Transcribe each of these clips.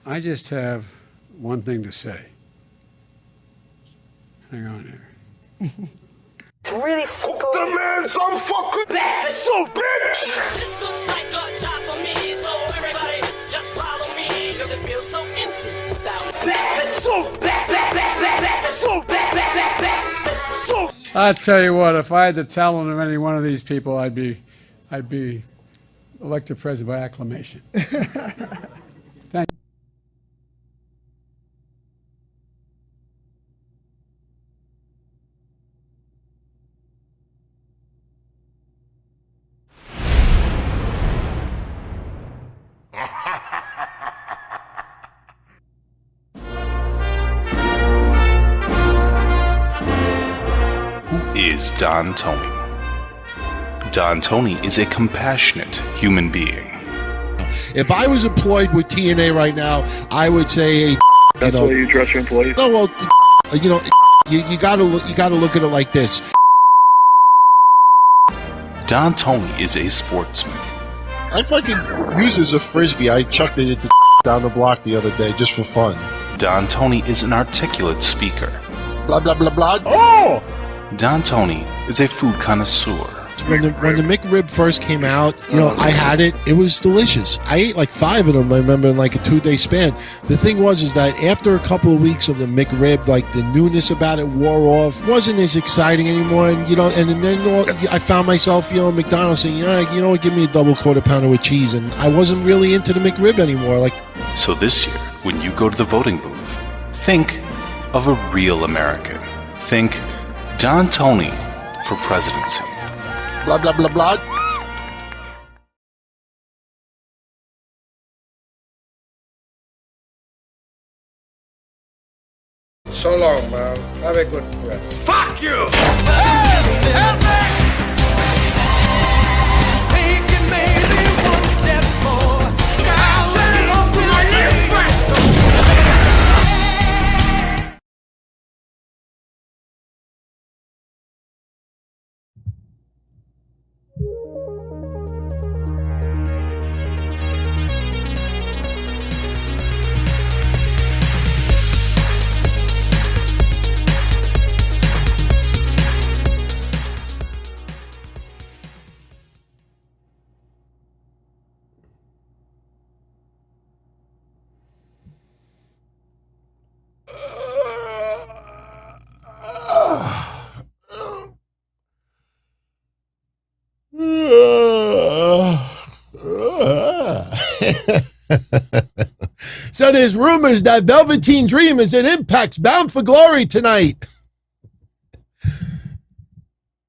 I just have one thing to say. Hang on here. It's really spooky. The man some fucking Back so bitch! This looks like a job for me, so everybody just follow me, cause it feels so empty without back. So Back. so so I tell you what, if I had the talent of any one of these people, I'd be elected president by acclamation. Thank you. Is Don Tony. Don Tony is a compassionate human being. If I was employed with TNA right now, I would say, hey, That's the way you dress your employees? no, well, you gotta look at it like this. Don Tony is a sportsman. I fucking use it as a frisbee. I chucked it at the down the block the other day just for fun. Don Tony is an articulate speaker. Blah blah blah blah. Oh! Don Tony is a food connoisseur. When the McRib first came out, I had it. It was delicious. I ate like 5 of them, I remember, in like a 2-day span. The thing is that after a couple of weeks of the McRib, like the newness about it wore off. Wasn't as exciting anymore. And, then I found myself, at McDonald's saying, what, give me a double quarter pounder with cheese. And I wasn't really into the McRib anymore. So this year, when you go to the voting booth, think of a real American. Think Don Tony for presidency. Blah, blah, blah, blah. So long, man. Have a good rest. fuck you! So there's rumors that Velveteen Dream is in Impact's Bound for Glory tonight.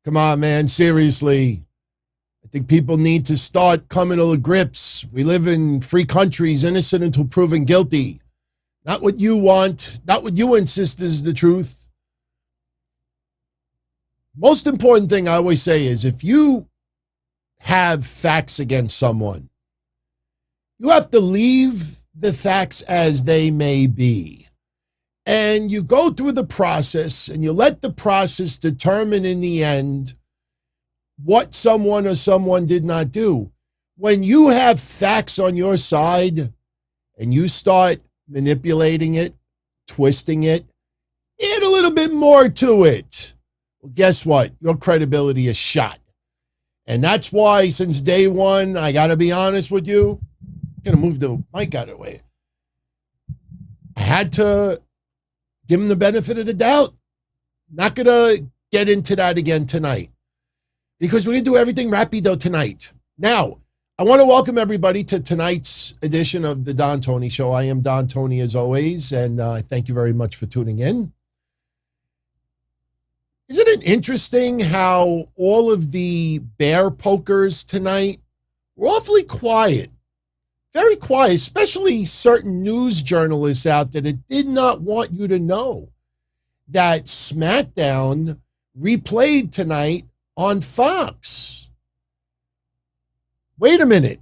Come on, man, seriously. I think people need to start coming to grips. We live in free countries, innocent until proven guilty. Not what you want, not what you insist is the truth. Most important thing I always say is if you have facts against someone, you have to leave the facts as they may be. And you go through the process and you let the process determine in the end what someone or someone did not do. When you have facts on your side and you start manipulating it, twisting it, add a little bit more to it, well, guess what? Your credibility is shot. And that's why since day one, I got to be honest with you, I'm going to move the mic out of the way. I had to give him the benefit of the doubt. Not going to get into that again tonight because we're going to do everything rapido tonight. Now, I want to welcome everybody to tonight's edition of the Don Tony Show. I am Don Tony as always, and thank you very much for tuning in. Isn't it interesting how all of the bear pokers tonight were awfully quiet? Very quiet, especially certain news journalists out there that did not want you to know that SmackDown replayed tonight on Fox. Wait a minute.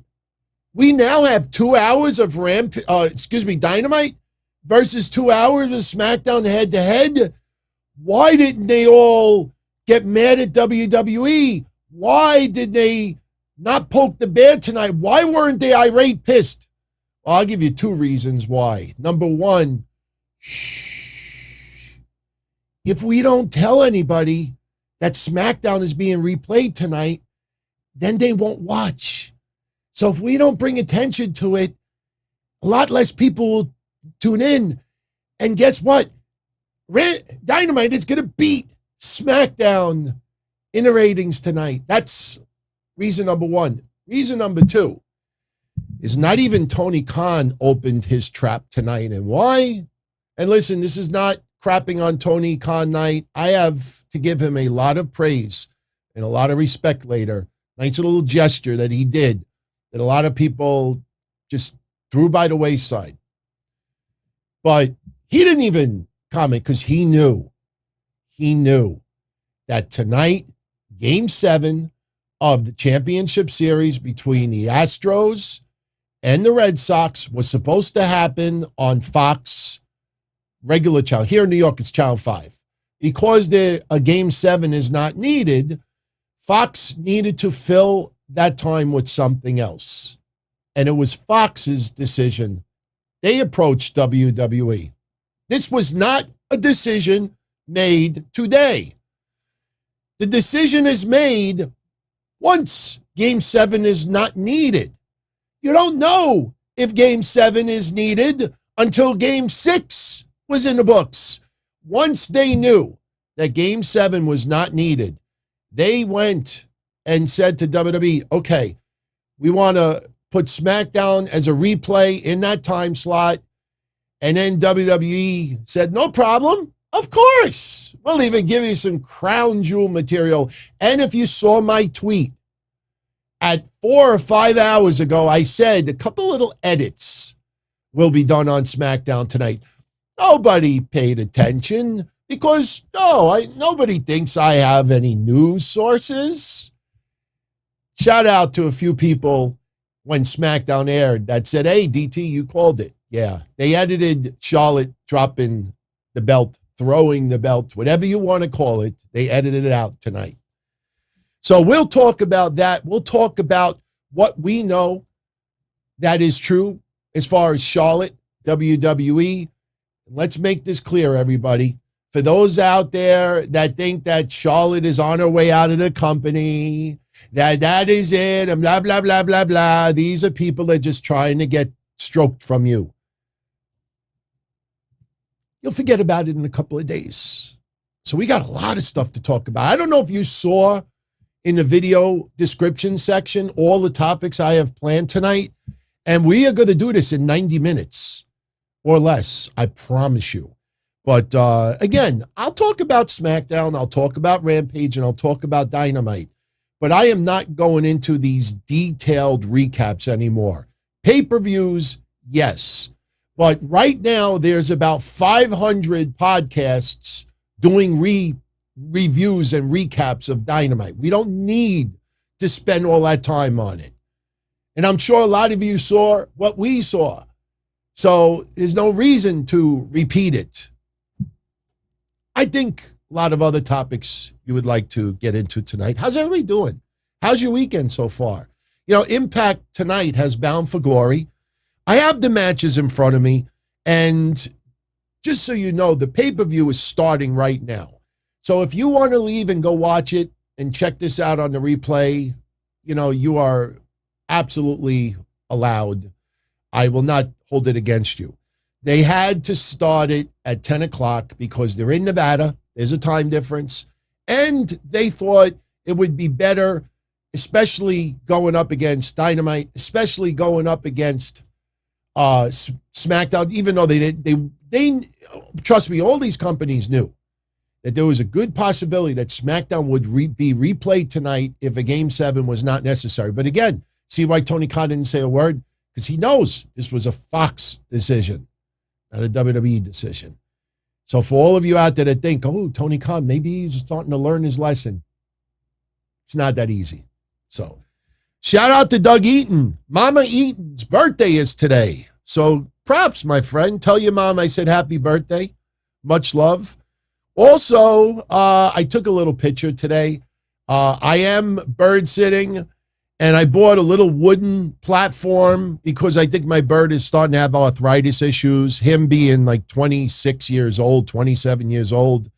We now have 2 hours of Dynamite versus 2 hours of SmackDown head-to-head. Why didn't they all get mad at WWE? Why did they not poke the bear tonight? Why weren't they irate, pissed? Well, I'll give you two reasons why. Number one, if we don't tell anybody that SmackDown is being replayed tonight, then they won't watch. So if we don't bring attention to it, a lot less people will tune in. And guess what? Dynamite is going to beat SmackDown in the ratings tonight. That's reason number one. Reason number two is not even Tony Khan opened his trap tonight. And why? And listen, this is not crapping on Tony Khan night. I have to give him a lot of praise and a lot of respect later. Nice little gesture that he did that a lot of people just threw by the wayside. But he didn't even comment because he knew that tonight, Game 7 of the championship series between the Astros and the Red Sox was supposed to happen on Fox regular channel. Here in New York, it's Channel 5. Because a Game 7 is not needed, Fox needed to fill that time with something else. And it was Fox's decision. They approached WWE. This was not a decision made today. The decision is made once Game 7 is not needed. You don't know if Game 7 is needed until Game 6 was in the books. Once they knew that Game 7 was not needed, they went and said to WWE, okay, we want to put SmackDown as a replay in that time slot. And then WWE said, no problem. Of course. We'll even give you some crown jewel material. And if you saw my tweet at 4 or 5 hours ago, I said a couple little edits will be done on SmackDown tonight. Nobody paid attention because nobody thinks I have any news sources. Shout out to a few people when SmackDown aired that said, hey, DT, you called it. Yeah, they edited Charlotte dropping the belt, throwing the belt, whatever you want to call it. They edited it out tonight. So we'll talk about that. We'll talk about what we know that is true as far as Charlotte, WWE. Let's make this clear, everybody. For those out there that think that Charlotte is on her way out of the company, that is it, and blah, blah, blah, blah, blah. These are people that are just trying to get stroked from you. You'll forget about it in a couple of days. So we got a lot of stuff to talk about. I don't know if you saw in the video description section all the topics I have planned tonight, and we are going to do this in 90 minutes or less, I promise you. But again, I'll talk about SmackDown, I'll talk about Rampage, and I'll talk about Dynamite. But I am not going into these detailed recaps anymore. Pay-per-views, yes. But right now, there's about 500 podcasts doing reviews and recaps of Dynamite. We don't need to spend all that time on it. And I'm sure a lot of you saw what we saw. So there's no reason to repeat it. I think a lot of other topics you would like to get into tonight. How's everybody doing? How's your weekend so far? You know, Impact tonight has Bound for Glory. I have the matches in front of me, and just so you know, the pay-per-view is starting right now. So if you want to leave and go watch it and check this out on the replay, you know, you are absolutely allowed. I will not hold it against you. They had to start it at 10 o'clock because they're in Nevada. There's a time difference. And they thought it would be better, especially going up against Dynamite, especially going up against SmackDown, even though they trust me, all these companies knew that there was a good possibility that SmackDown would be replayed tonight if a Game 7 was not necessary. But again, see why Tony Khan didn't say a word? Because he knows this was a Fox decision, not a WWE decision. So for all of you out there that think, oh, Tony Khan, maybe he's starting to learn his lesson. It's not that easy. So shout out to Doug Eaton. Mama Eaton's birthday is today. So props, my friend. Tell your mom I said happy birthday. Much love. Also, I took a little picture today. I am bird sitting, And I bought a little wooden platform because I think my bird is starting to have arthritis issues, him being like 26 years old, 27 years old.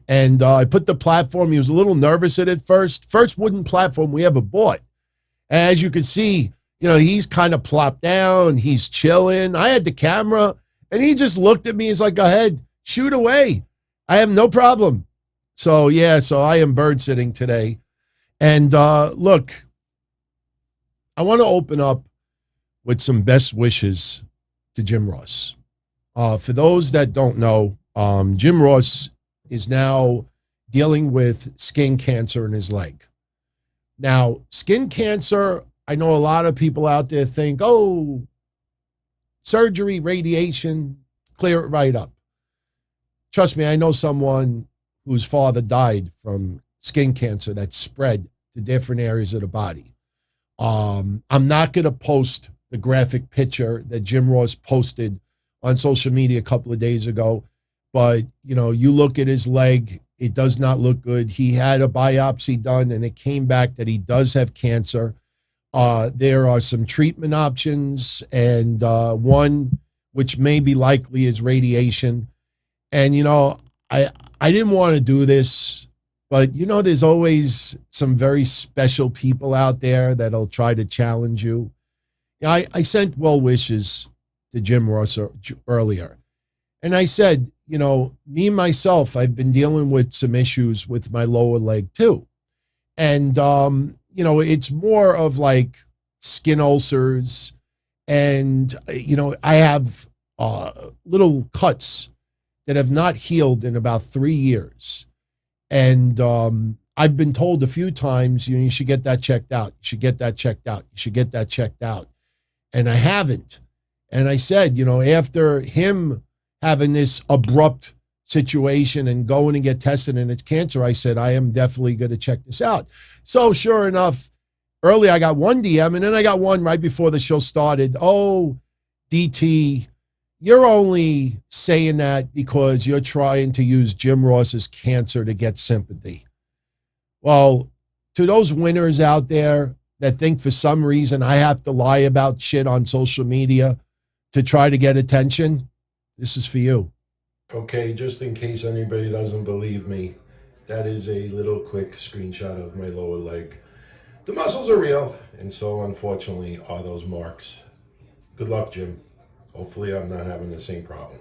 And I put the platform. He was a little nervous at it first. First wooden platform we ever bought. As you can see, he's kind of plopped down. He's chilling. I had the camera, and he just looked at me. He's like, go ahead, shoot away. I have no problem. So I am bird sitting today. And look, I want to open up with some best wishes to Jim Ross. For those that don't know, Jim Ross is now dealing with skin cancer in his leg. Now, skin cancer, I know a lot of people out there think, oh, surgery, radiation, clear it right up. Trust me, I know someone whose father died from skin cancer that spread to different areas of the body. I'm not going to post the graphic picture that Jim Ross posted on social media a couple of days ago, but, you look at his leg, it does not look good. He had a biopsy done, and it came back that he does have cancer. There are some treatment options, and one which may be likely is radiation. And, I didn't want to do this, but, there's always some very special people out there that'll try to challenge you. I sent well wishes to Jim Ross earlier. And I said, me myself, I've been dealing with some issues with my lower leg too. And, it's more of like skin ulcers. And, I have little cuts that have not healed in about 3 years. And I've been told a few times, you should get that checked out. You should get that checked out. You should get that checked out. And I haven't. And I said, after him having this abrupt situation and going to get tested and it's cancer, I said, I am definitely going to check this out. So sure enough, early I got one DM, and then I got one right before the show started. Oh, DT, you're only saying that because you're trying to use Jim Ross's cancer to get sympathy. Well, to those winners out there that think for some reason I have to lie about shit on social media to try to get attention, this is for you. Okay, just in case anybody doesn't believe me, that is a little quick screenshot of my lower leg. The muscles are real, and so unfortunately are those marks. Good luck, Jim. Hopefully I'm not having the same problem.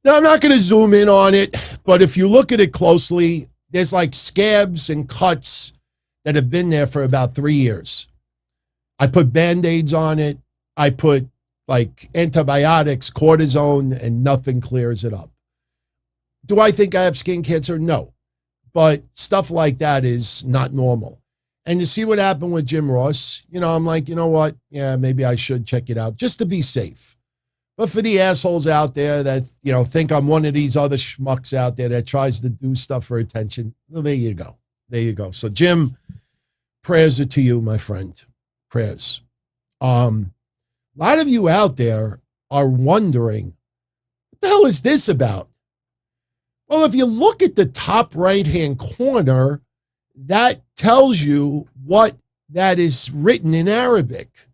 Now, I'm not going to zoom in on it, but if you look at it closely, there's like scabs and cuts that have been there for about 3 years. I put Band-Aids on it. I put like antibiotics, cortisone, and nothing clears it up. Do I think I have skin cancer? No. But stuff like that is not normal. And to see what happened with Jim Ross, I'm like, you know what? Yeah, maybe I should check it out just to be safe. But for the assholes out there that, think I'm one of these other schmucks out there that tries to do stuff for attention, well, there you go. There you go. So, Jim, prayers are to you, my friend. Prayers. A lot of you out there are wondering, what the hell is this about? Well, if you look at the top right-hand corner, that tells you what that is written in Arabic.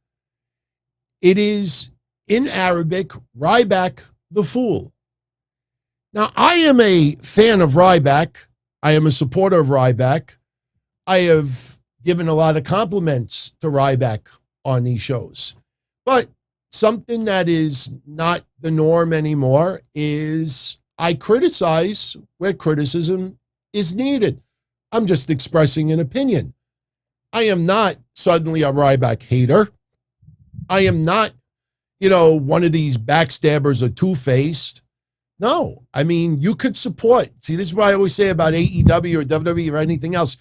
It is, in Arabic, Ryback the Fool. Now, I am a fan of Ryback. I am a supporter of Ryback. I have given a lot of compliments to Ryback on these shows. But something that is not the norm anymore is I criticize where criticism is needed. I'm just expressing an opinion. I am not suddenly a Ryback hater. I am not, one of these backstabbers or two-faced. No, I mean, you could support. See, this is what I always say about AEW or WWE or anything else.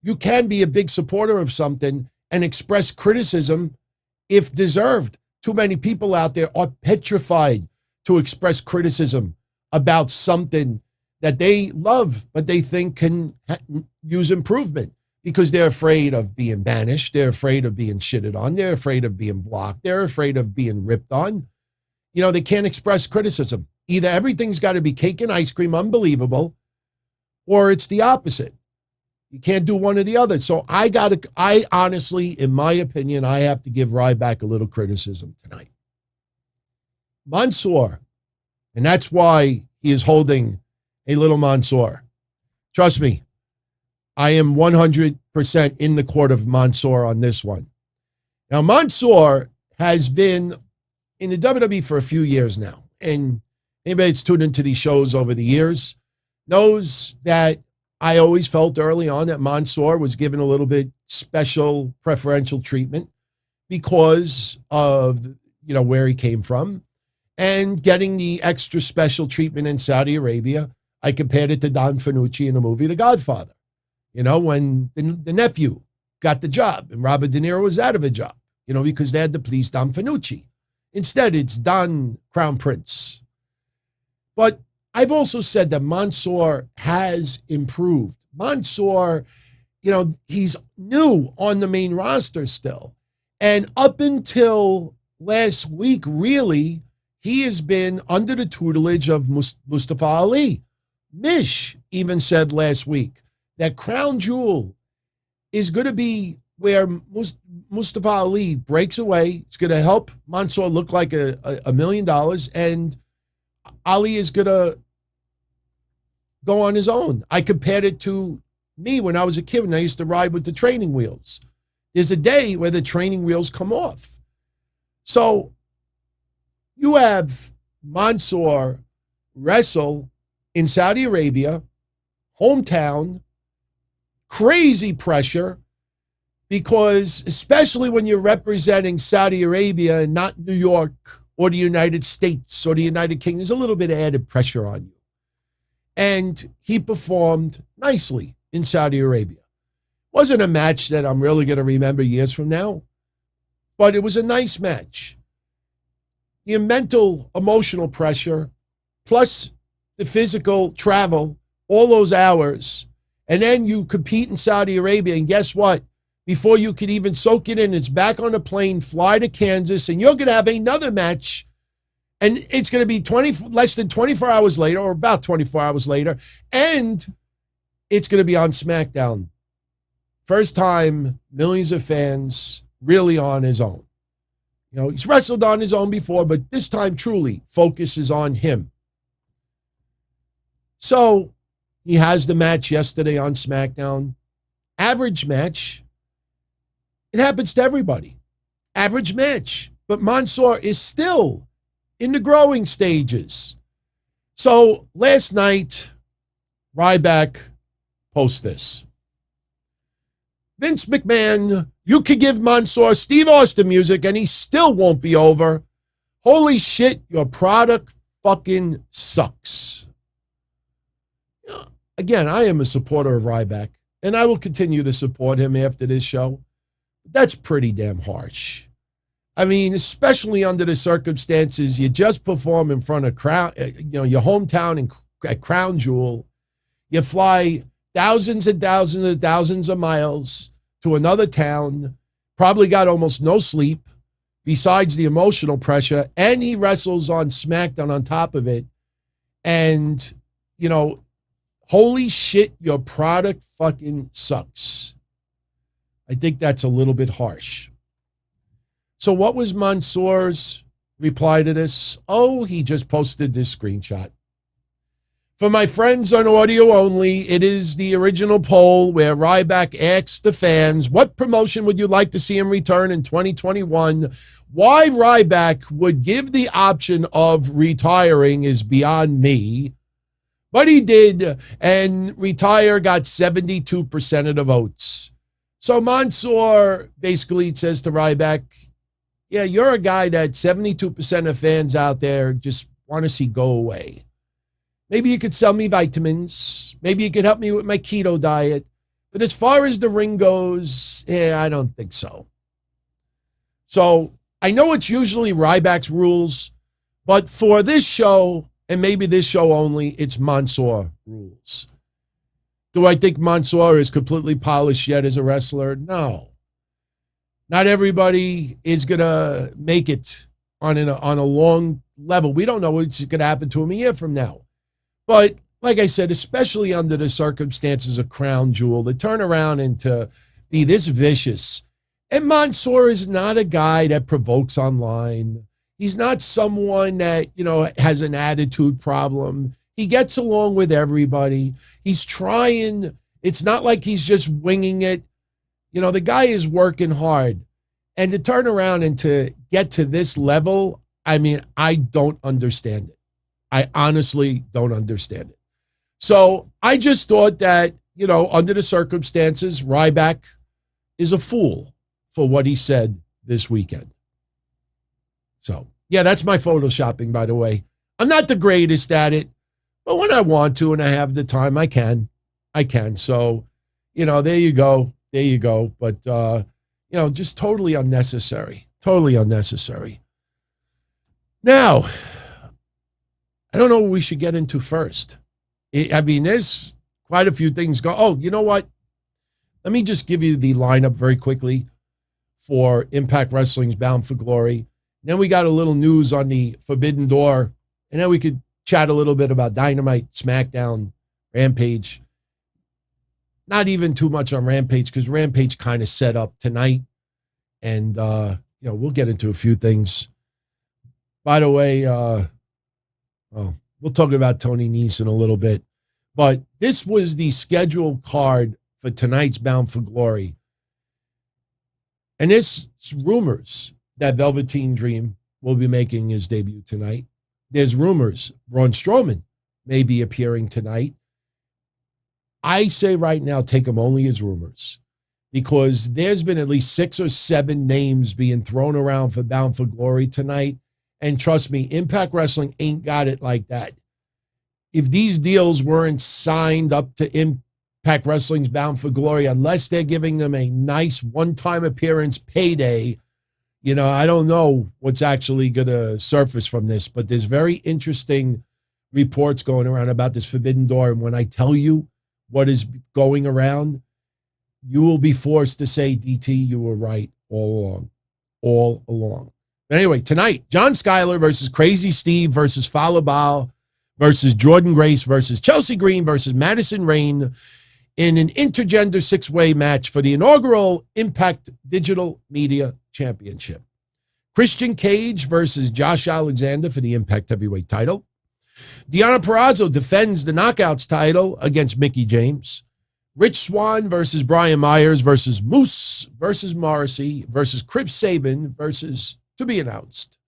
You can be a big supporter of something and express criticism if deserved. Too many people out there are petrified to express criticism about something that they love, but they think can use improvement because they're afraid of being banished. They're afraid of being shitted on. They're afraid of being blocked. They're afraid of being ripped on. They can't express criticism. Either everything's got to be cake and ice cream, unbelievable, or it's the opposite. You can't do one or the other. So I honestly, in my opinion, I have to give Ryback a little criticism tonight. Mansoor, and that's why he is holding a little Mansoor. Trust me, I am 100% in the court of Mansoor on this one. Now, Mansoor has been in the WWE for a few years now, and anybody that's tuned into these shows over the years knows that I always felt early on that Mansoor was given a little bit special preferential treatment because of, where he came from and getting the extra special treatment in Saudi Arabia. I compared it to Don Fanucci in the movie The Godfather, when the nephew got the job and Robert De Niro was out of a job, because they had to please Don Fanucci. Instead, it's Don Crown Prince. But I've also said that Mansoor has improved. Mansoor, he's new on the main roster still. And up until last week, really, he has been under the tutelage of Mustafa Ali. Mish even said last week that Crown Jewel is going to be where Mustafa Ali breaks away. It's going to help Mansoor look like $1 million, and Ali is going to go on his own. I compared it to me when I was a kid, when I used to ride with the training wheels. There's a day where the training wheels come off. So you have Mansoor wrestle in Saudi Arabia, hometown, crazy pressure, because especially when you're representing Saudi Arabia and not New York or the United States or the United Kingdom, there's a little bit of added pressure on you. And he performed nicely in Saudi Arabia. Wasn't a match that I'm really going to remember years from now, but it was a nice match. The mental, emotional pressure, plus the physical travel, all those hours, and then you compete in Saudi Arabia, and guess what? Before you could even soak it in, it's back on a plane, fly to Kansas, and you're going to have another match, and it's going to be less than 24 hours later, or about 24 hours later, and it's going to be on SmackDown. First time, millions of fans, really on his own. He's wrestled on his own before, but this time truly focuses on him. So he has the match yesterday on SmackDown. Average match. It happens to everybody. Average match. But Mansoor is still in the growing stages. So last night, Ryback posts this. Vince McMahon, you could give Mansoor Steve Austin music and he still won't be over. Holy shit, your product fucking sucks. Again, I am a supporter of Ryback, and I will continue to support him after this show. That's pretty damn harsh. I mean, especially under the circumstances, you just perform in front of your hometown at Crown Jewel. You fly thousands and thousands of miles to another town, probably got almost no sleep, besides the emotional pressure, and he wrestles on SmackDown on top of it. And, holy shit, your product fucking sucks. I think that's a little bit harsh. So what was Mansoor's reply to this? Oh, he just posted this screenshot. For my friends on audio only, it is the original poll where Ryback asks the fans, what promotion would you like to see him return in 2021? Why Ryback would give the option of retiring is beyond me. But he did, and retire got 72% of the votes. So Mansoor basically says to Ryback, yeah, you're a guy that 72% of fans out there just want to see go away. Maybe you could sell me vitamins. Maybe you could help me with my keto diet. But as far as the ring goes, I don't think so. So I know it's usually Ryback's rules, but for this show, and maybe this show only, it's Mansoor rules. Do I think Mansoor is completely polished yet as a wrestler? No. Not everybody is going to make it on a long level. We don't know what's going to happen to him a year from now. But like I said, especially under the circumstances of Crown Jewel, to turn around and to be this vicious. And Mansoor is not a guy that provokes online. He's not someone that, has an attitude problem. He gets along with everybody. He's trying. It's not like he's just winging it. The guy is working hard. And to turn around and to get to this level, I don't understand it. I honestly don't understand it. So I just thought that, under the circumstances, Ryback is a fool for what he said this weekend. So, yeah, that's my photoshopping, by the way. I'm not the greatest at it, but when I want to and I have the time, I can. So, there you go. There you go. But, just totally unnecessary. Totally unnecessary. Now, I don't know what we should get into first. There's quite a few things go. Oh, you know what? Let me just give you the lineup very quickly for Impact Wrestling's Bound for Glory. Then we got a little news on the Forbidden Door. And then we could chat a little bit about Dynamite, SmackDown, Rampage. Not even too much on Rampage because Rampage kind of set up tonight. And, we'll get into a few things. By the way, we'll talk about Tony Nese in a little bit. But this was the scheduled card for tonight's Bound for Glory. And there's rumors that Velveteen Dream will be making his debut tonight. There's rumors Braun Strowman may be appearing tonight. I say right now, take them only as rumors, because there's been at least 6 or 7 names being thrown around for Bound for Glory tonight. And trust me, Impact Wrestling ain't got it like that. If these deals weren't signed up to Impact Wrestling's Bound for Glory, unless they're giving them a nice one-time appearance payday, I don't know what's actually going to surface from this. But there's very interesting reports going around about this Forbidden Door. And when I tell you what is going around, you will be forced to say, DT, you were right all along. But anyway, tonight, John Skyler versus Crazy Steve versus Falabal versus Jordan Grace versus Chelsea Green versus Madison Rain in an intergender 6-way match for the inaugural Impact Digital Media Championship. Christian Cage versus Josh Alexander for the Impact Heavyweight title. Deonna Purrazzo defends the Knockouts title against Mickie James. Rich Swann versus Brian Myers versus Moose versus Morrissey versus Chris Sabin versus to be announced.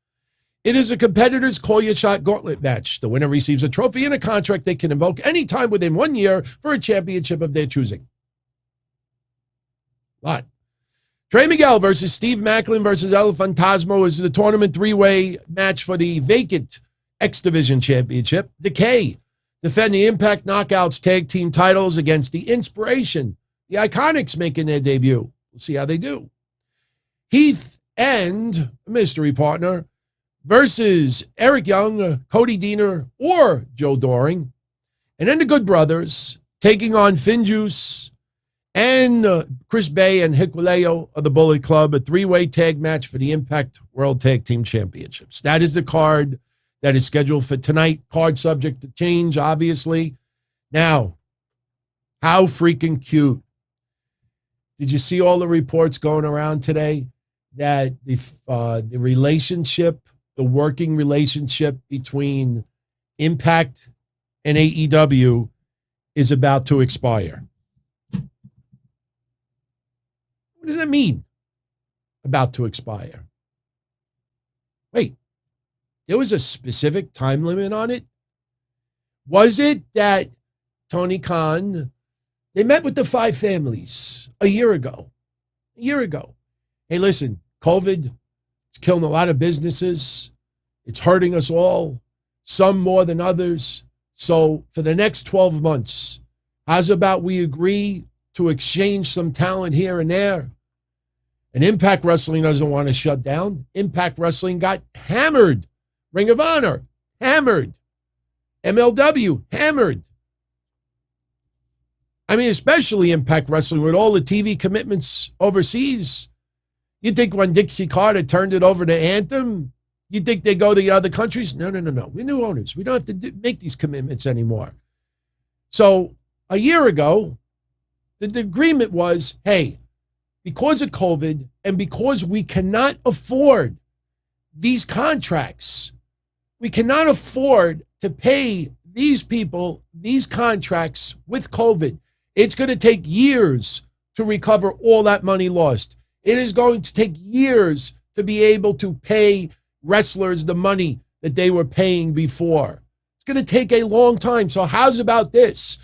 It is a competitor's call your shot gauntlet match. The winner receives a trophy and a contract they can invoke anytime within 1 year for a championship of their choosing. Lot. Trey Miguel versus Steve Macklin versus El Fantasmo is the tournament 3-way match for the vacant X Division Championship. Decay defend the Impact Knockouts tag team titles against the Inspiration, the Iconics making their debut. We'll see how they do. Heath and a mystery partner versus Eric Young, Cody Deaner, or Joe Doring. And then the Good Brothers taking on Finjuice and Chris Bay and Hikuleo of the Bullet Club, a 3-way tag match for the Impact World Tag Team Championships. That is the card that is scheduled for tonight. Card subject to change, obviously. Now, how freaking cute. Did you see all the reports going around today that the relationship, the working relationship between Impact and AEW is about to expire? What does that mean, about to expire? Wait, there was a specific time limit on it? Was it that Tony Khan, they met with the 5 families a year ago? Hey, listen, COVID, it's killing a lot of businesses. It's hurting us all, some more than others. So for the next 12 months, how's about we agree to exchange some talent here and there? And Impact Wrestling doesn't want to shut down. Impact Wrestling got hammered. Ring of Honor, hammered. MLW, hammered. Especially Impact Wrestling with all the TV commitments overseas. You think when Dixie Carter turned it over to Anthem, you think they go to the other countries? No. We're new owners. We don't have to make these commitments anymore. So a year ago, the agreement was, hey, because of COVID and because we cannot afford these contracts, we cannot afford to pay these people these contracts with COVID. It's going to take years to recover all that money lost. It is going to take years to be able to pay wrestlers the money that they were paying before. It's going to take a long time. So how's about this?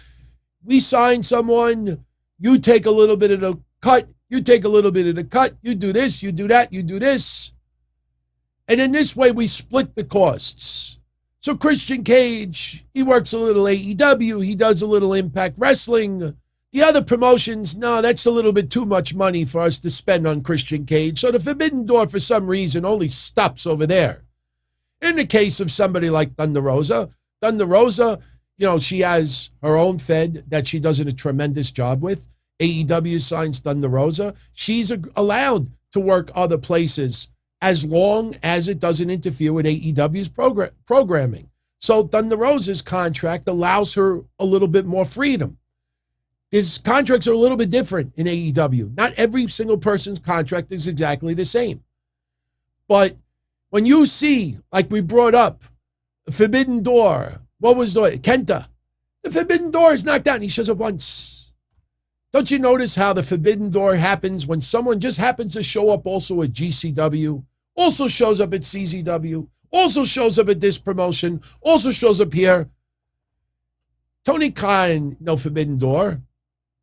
We sign someone, you take a little bit of the cut, you take a little bit of the cut, you do this, you do that, you do this. And in this way, we split the costs. So Christian Cage, he works a little AEW, he does a little Impact Wrestling. The other promotions, no, that's a little bit too much money for us to spend on Christian Cage. So the Forbidden Door, for some reason, only stops over there. In the case of somebody like Thunder Rosa, she has her own fed that she does a tremendous job with. AEW signs Thunder Rosa. She's allowed to work other places as long as it doesn't interfere with AEW's programming. So Thunder Rosa's contract allows her a little bit more freedom. His contracts are a little bit different in AEW. Not every single person's contract is exactly the same. But when you see, like we brought up, Forbidden Door, what was the Kenta? The Forbidden Door is knocked out and he shows up once. Don't you notice how the Forbidden Door happens when someone just happens to show up also at GCW, also shows up at CZW, also shows up at this promotion, also shows up here? Tony Khan, no Forbidden Door.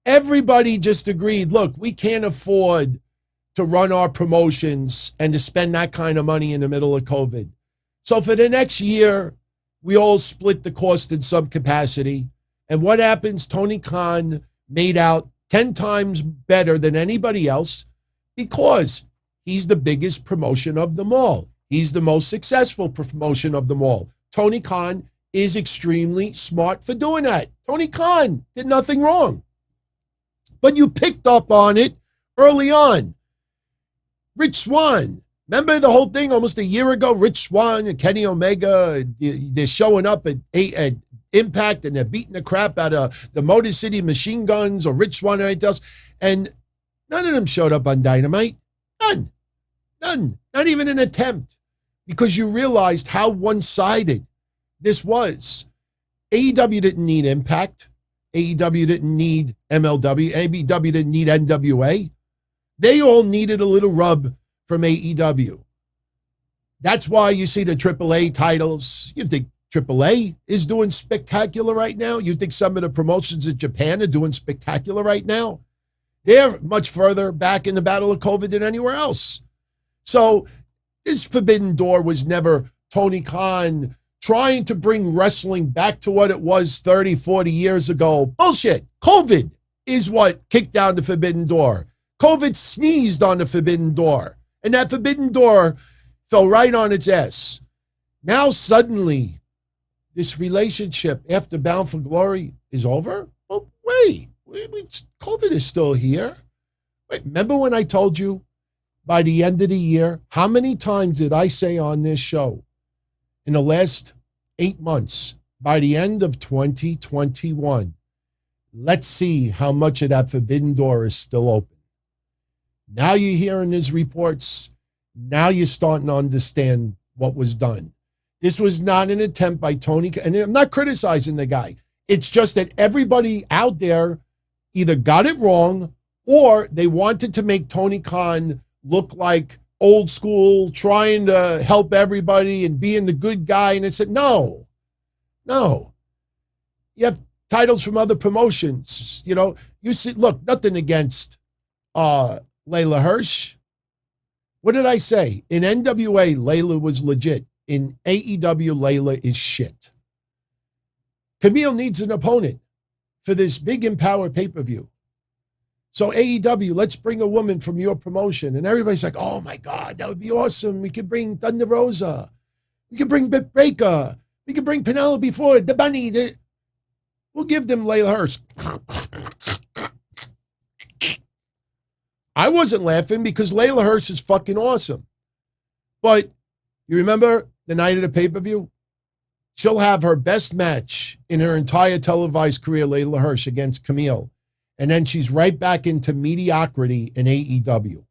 Everybody just agreed, look, we can't afford to run our promotions and to spend that kind of money in the middle of COVID. So for the next year, we all split the cost in some capacity. And what happens? Tony Khan made out 10 times better than anybody else because he's the biggest promotion of them all. He's the most successful promotion of them all. Tony Khan is extremely smart for doing that. Tony Khan did nothing wrong. But you picked up on it early on. Rich Swann. Remember the whole thing almost a year ago? Rich Swann and Kenny Omega, they're showing up at Impact and they're beating the crap out of the Motor City Machine Guns or Rich Swann or anything else. And none of them showed up on Dynamite. None. Not even an attempt. Because you realized how one-sided this was. AEW didn't need Impact. AEW didn't need MLW. AEW didn't need NWA. They all needed a little rub from AEW. That's why you see the AAA titles. You think AAA is doing spectacular right now? You think some of the promotions in Japan are doing spectacular right now? They're much further back in the battle of COVID than anywhere else. So this Forbidden Door was never Tony Khan trying to bring wrestling back to what it was 30, 40 years ago. Bullshit. COVID is what kicked down the Forbidden Door. COVID sneezed on the Forbidden Door. And that Forbidden Door fell right on its ass. Now suddenly, this relationship after Bound for Glory is over? Oh, wait. COVID is still here. Wait, remember when I told you by the end of the year, how many times did I say on this show in the last 8 months, by the end of 2021, let's see how much of that Forbidden Door is still open. Now you're hearing his reports. Now you're starting to understand what was done. This was not an attempt by Tony, and I'm not criticizing the guy. It's just that everybody out there either got it wrong or they wanted to make Tony Khan look like old school, trying to help everybody and being the good guy. And it said, no. You have titles from other promotions. You see, look, nothing against Layla Hirsch. What did I say? In NWA, Layla was legit. In AEW, Layla is shit. Camille needs an opponent for this big Empower pay-per-view. So AEW, let's bring a woman from your promotion. And everybody's like, oh my God, that would be awesome. We could bring Thunder Rosa. We could bring Britt Baker. We could bring Penelope Ford, the Bunny. We'll give them Layla Hirsch. I wasn't laughing because Layla Hirsch is fucking awesome. But you remember the night of the pay-per-view? She'll have her best match in her entire televised career, Layla Hirsch, against Camille. And then she's right back into mediocrity in AEW.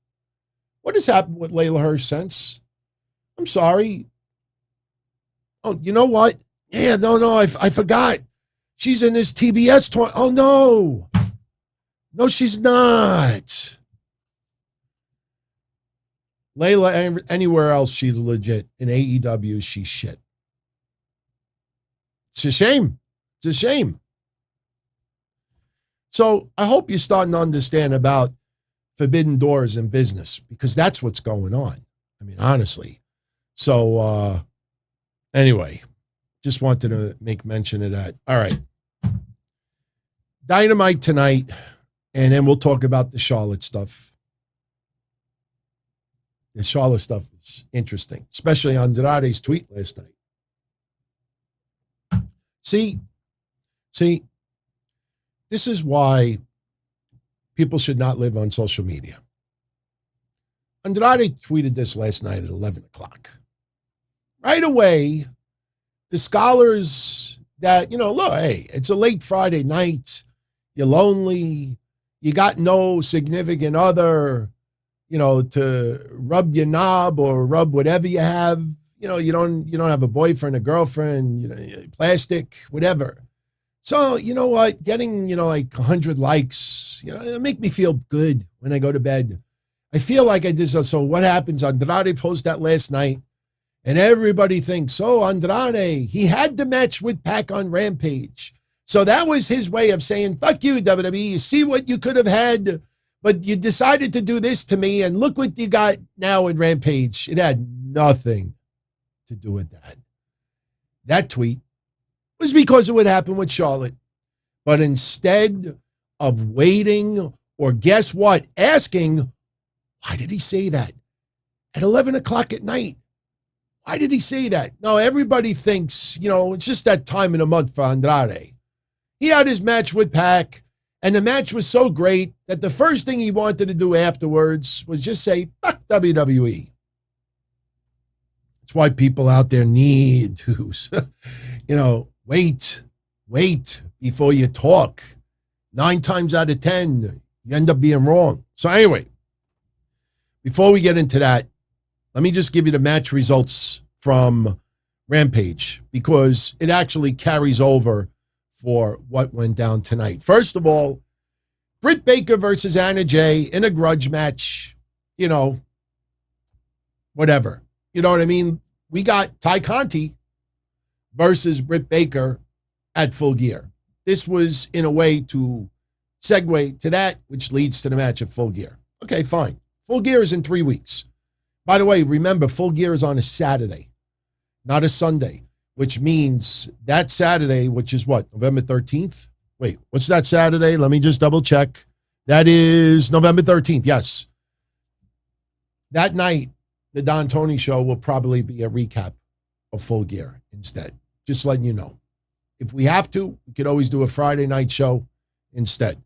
What has happened with Layla Hirsch since? I'm sorry. Oh, you know what? Yeah, no, I forgot. She's in this TBS tournament. Oh, no. No, she's not. Layla, anywhere else, she's legit. In AEW, she's shit. It's a shame. It's a shame. So I hope you're starting to understand about forbidden doors in business, because that's what's going on. I mean, honestly. So anyway, just wanted to make mention of that. All right. Dynamite tonight, and then we'll talk about the Charlotte stuff. The Charlotte stuff is interesting, especially Andrade's tweet last night. See, this is why people should not live on social media. Andrade tweeted this last night at 11 o'clock. Right away, the scholars that, look, hey, it's a late Friday night. You're lonely. You got no significant other, to rub your knob or rub whatever you have. You don't have a boyfriend, a girlfriend, plastic, whatever. So, you know what? Getting, like 100 likes, it make me feel good when I go to bed. I feel like I did so. What happens? Andrade posted that last night, and everybody thinks, Andrade, he had the match with Pac on Rampage. So that was his way of saying, fuck you, WWE. You see what you could have had, but you decided to do this to me, and look what you got now in Rampage. It had nothing to do with that. That tweet was because it would happen with Charlotte. But instead of waiting, or guess what, asking, why did he say that at 11 o'clock at night? Why did he say that? No, everybody thinks, it's just that time in the month for Andrade. He had his match with Pac, and the match was so great that the first thing he wanted to do afterwards was just say, fuck WWE. That's why people out there need to, wait before you talk. 9 times out of 10, you end up being wrong. So anyway, before we get into that, let me just give you the match results from Rampage, because it actually carries over for what went down tonight. First of all, Britt Baker versus Anna Jay in a grudge match, whatever. You know what I mean? We got Ty Conti versus Britt Baker at Full Gear. This was in a way to segue to that, which leads to the match at Full Gear. Okay, fine. Full Gear is in 3 weeks. By the way, remember, Full Gear is on a Saturday, not a Sunday, which means that Saturday, which is what, November 13th? Wait, what's that Saturday? Let me just double check. That is November 13th, yes. That night, the Don Tony show will probably be a recap of Full Gear instead. Just letting you know. If we have to, we could always do a Friday night show instead.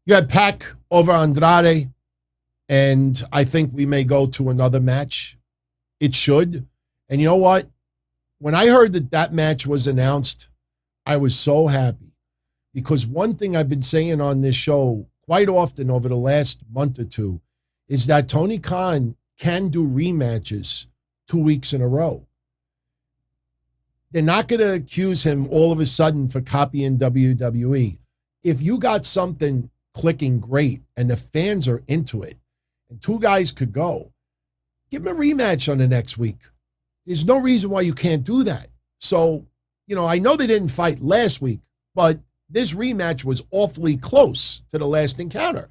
You had Pac over Andrade, and I think we may go to another match. It should. And you know what? When I heard that match was announced, I was so happy, because one thing I've been saying on this show quite often over the last month or two is that Tony Khan can do rematches 2 weeks in a row. They're not going to accuse him all of a sudden for copying WWE. If you got something clicking great and the fans are into it, and 2 guys could go, give him a rematch on the next week. There's no reason why you can't do that. So, I know they didn't fight last week, but this rematch was awfully close to the last encounter,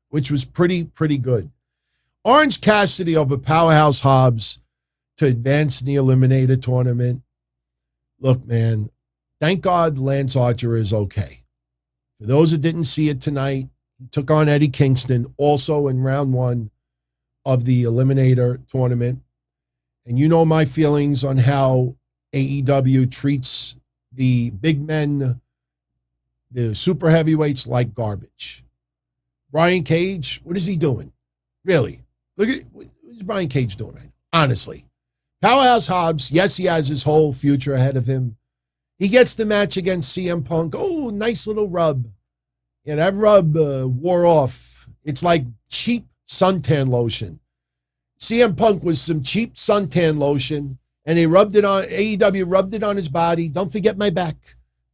which was pretty good. Orange Cassidy over Powerhouse Hobbs to advance in the Eliminator tournament. Look, man, thank God Lance Archer is okay. For those that didn't see it tonight, he took on Eddie Kingston also in round 1 of the Eliminator tournament. And you know my feelings on how AEW treats the big men, the super heavyweights, like garbage. Brian Cage, what is he doing? Really? Look at what is Brian Cage doing right now? Honestly. Powerhouse Hobbs, yes, he has his whole future ahead of him. He gets the match against CM Punk. Oh, nice little rub. Yeah, that rub wore off. It's like cheap suntan lotion. CM Punk was some cheap suntan lotion, and he rubbed it on, AEW rubbed it on his body. Don't forget my back.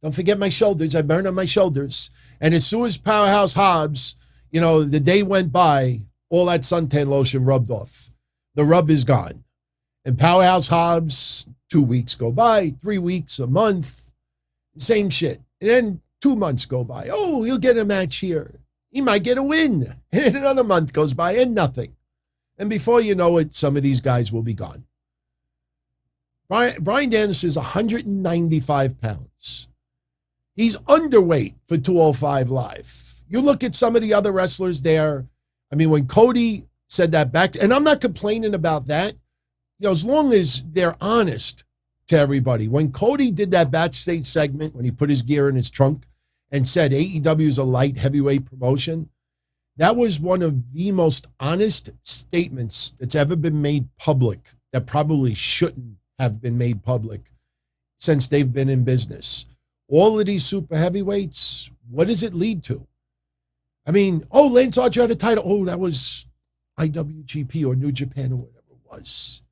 Don't forget my shoulders. I burn on my shoulders. And as soon as Powerhouse Hobbs, the day went by, all that suntan lotion rubbed off. The rub is gone. And Powerhouse Hobbs, 2 weeks go by, 3 weeks, a month, same shit. And then 2 months go by. Oh, he'll get a match here. He might get a win. And then another month goes by and nothing. And before you know it, some of these guys will be gone. Bryan Danielson is 195 pounds. He's underweight for 205 Live. You look at some of the other wrestlers there. I mean, when Cody said that back, and I'm not complaining about that, as long as they're honest to everybody. When Cody did that backstage segment, when he put his gear in his trunk and said AEW is a light heavyweight promotion, that was one of the most honest statements that's ever been made public that probably shouldn't have been made public since they've been in business. All of these super heavyweights, what does it lead to? I mean, Lance Archer had a title. Oh, that was IWGP or New Japan or whatever it was.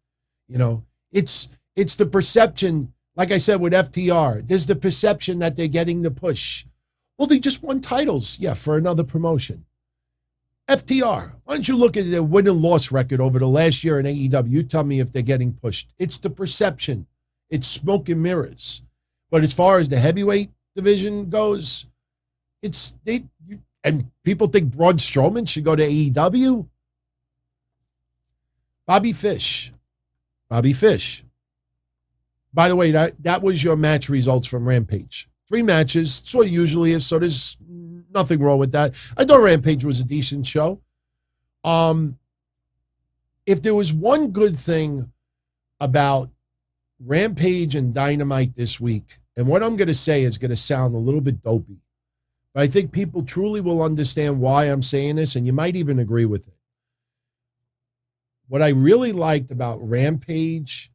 It's the perception, like I said with FTR, there's the perception that they're getting the push. Well, they just won titles, for another promotion. FTR, why don't you look at their win and loss record over the last year in AEW? You tell me if they're getting pushed. It's the perception. It's smoke and mirrors. But as far as the heavyweight division goes, and people think Braun Strowman should go to AEW. Bobby Fish. By the way, that was your match results from Rampage. 3 matches. That's what it usually is, so there's nothing wrong with that. I thought Rampage was a decent show. If there was one good thing about Rampage and Dynamite this week, and what I'm going to say is going to sound a little bit dopey, but I think people truly will understand why I'm saying this, and you might even agree with it. What I really liked about Rampage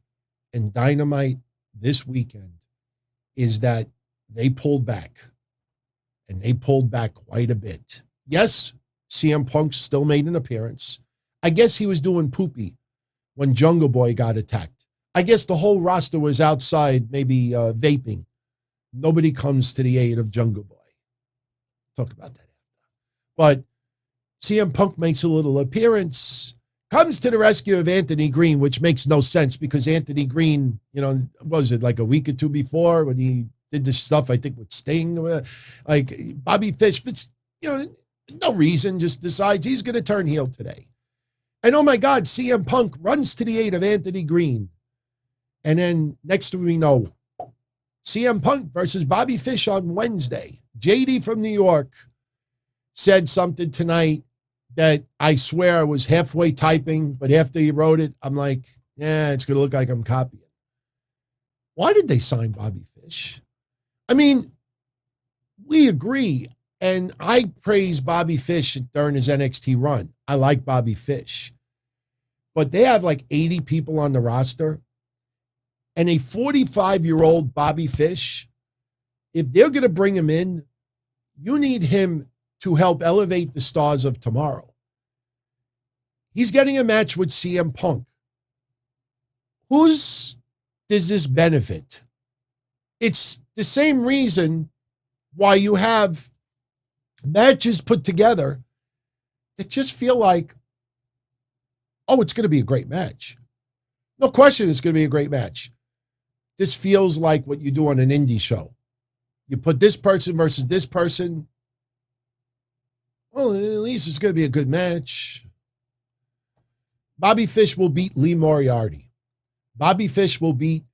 and Dynamite this weekend is that they pulled back, and they pulled back quite a bit. Yes, CM Punk still made an appearance. I guess he was doing poopy when Jungle Boy got attacked. I guess the whole roster was outside, maybe vaping. Nobody comes to the aid of Jungle Boy. Talk about that. But CM Punk makes a little appearance, comes to the rescue of Anthony Green, which makes no sense because Anthony Green, was it like a week or two before when he did this stuff, I think, with Sting? Like Bobby Fish, no reason, just decides he's going to turn heel today. And oh my God, CM Punk runs to the aid of Anthony Green. And then next thing we know, CM Punk versus Bobby Fish on Wednesday. JD from New York said something tonight that I swear I was halfway typing, but after he wrote it, I'm like, it's going to look like I'm copying. Why did they sign Bobby Fish? I mean, we agree, and I praise Bobby Fish during his NXT run. I like Bobby Fish. But they have like 80 people on the roster, and a 45-year-old Bobby Fish, if they're going to bring him in, you need him to help elevate the stars of tomorrow. He's getting a match with CM Punk. Whose does this benefit? It's the same reason why you have matches put together that just feel like, it's going to be a great match. No question it's going to be a great match. This feels like what you do on an indie show. You put this person versus this person. Well, at least it's going to be a good match. Bobby Fish will beat Lee Moriarty. Bobby Fish will beat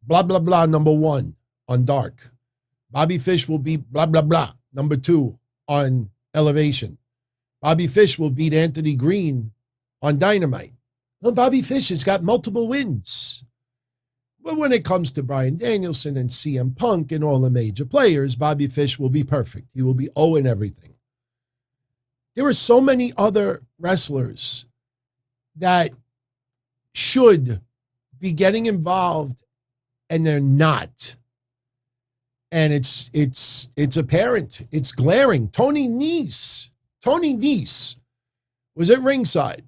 blah, blah, blah, number 1 on Dark. Bobby Fish will beat blah, blah, blah, number 2 on Elevation. Bobby Fish will beat Anthony Green on Dynamite. Well, Bobby Fish has got multiple wins. But when it comes to Bryan Danielson and CM Punk and all the major players, Bobby Fish will be perfect. He will be in everything. There are so many other wrestlers that should be getting involved, and they're not. And it's apparent. It's glaring. Tony Nese was at ringside.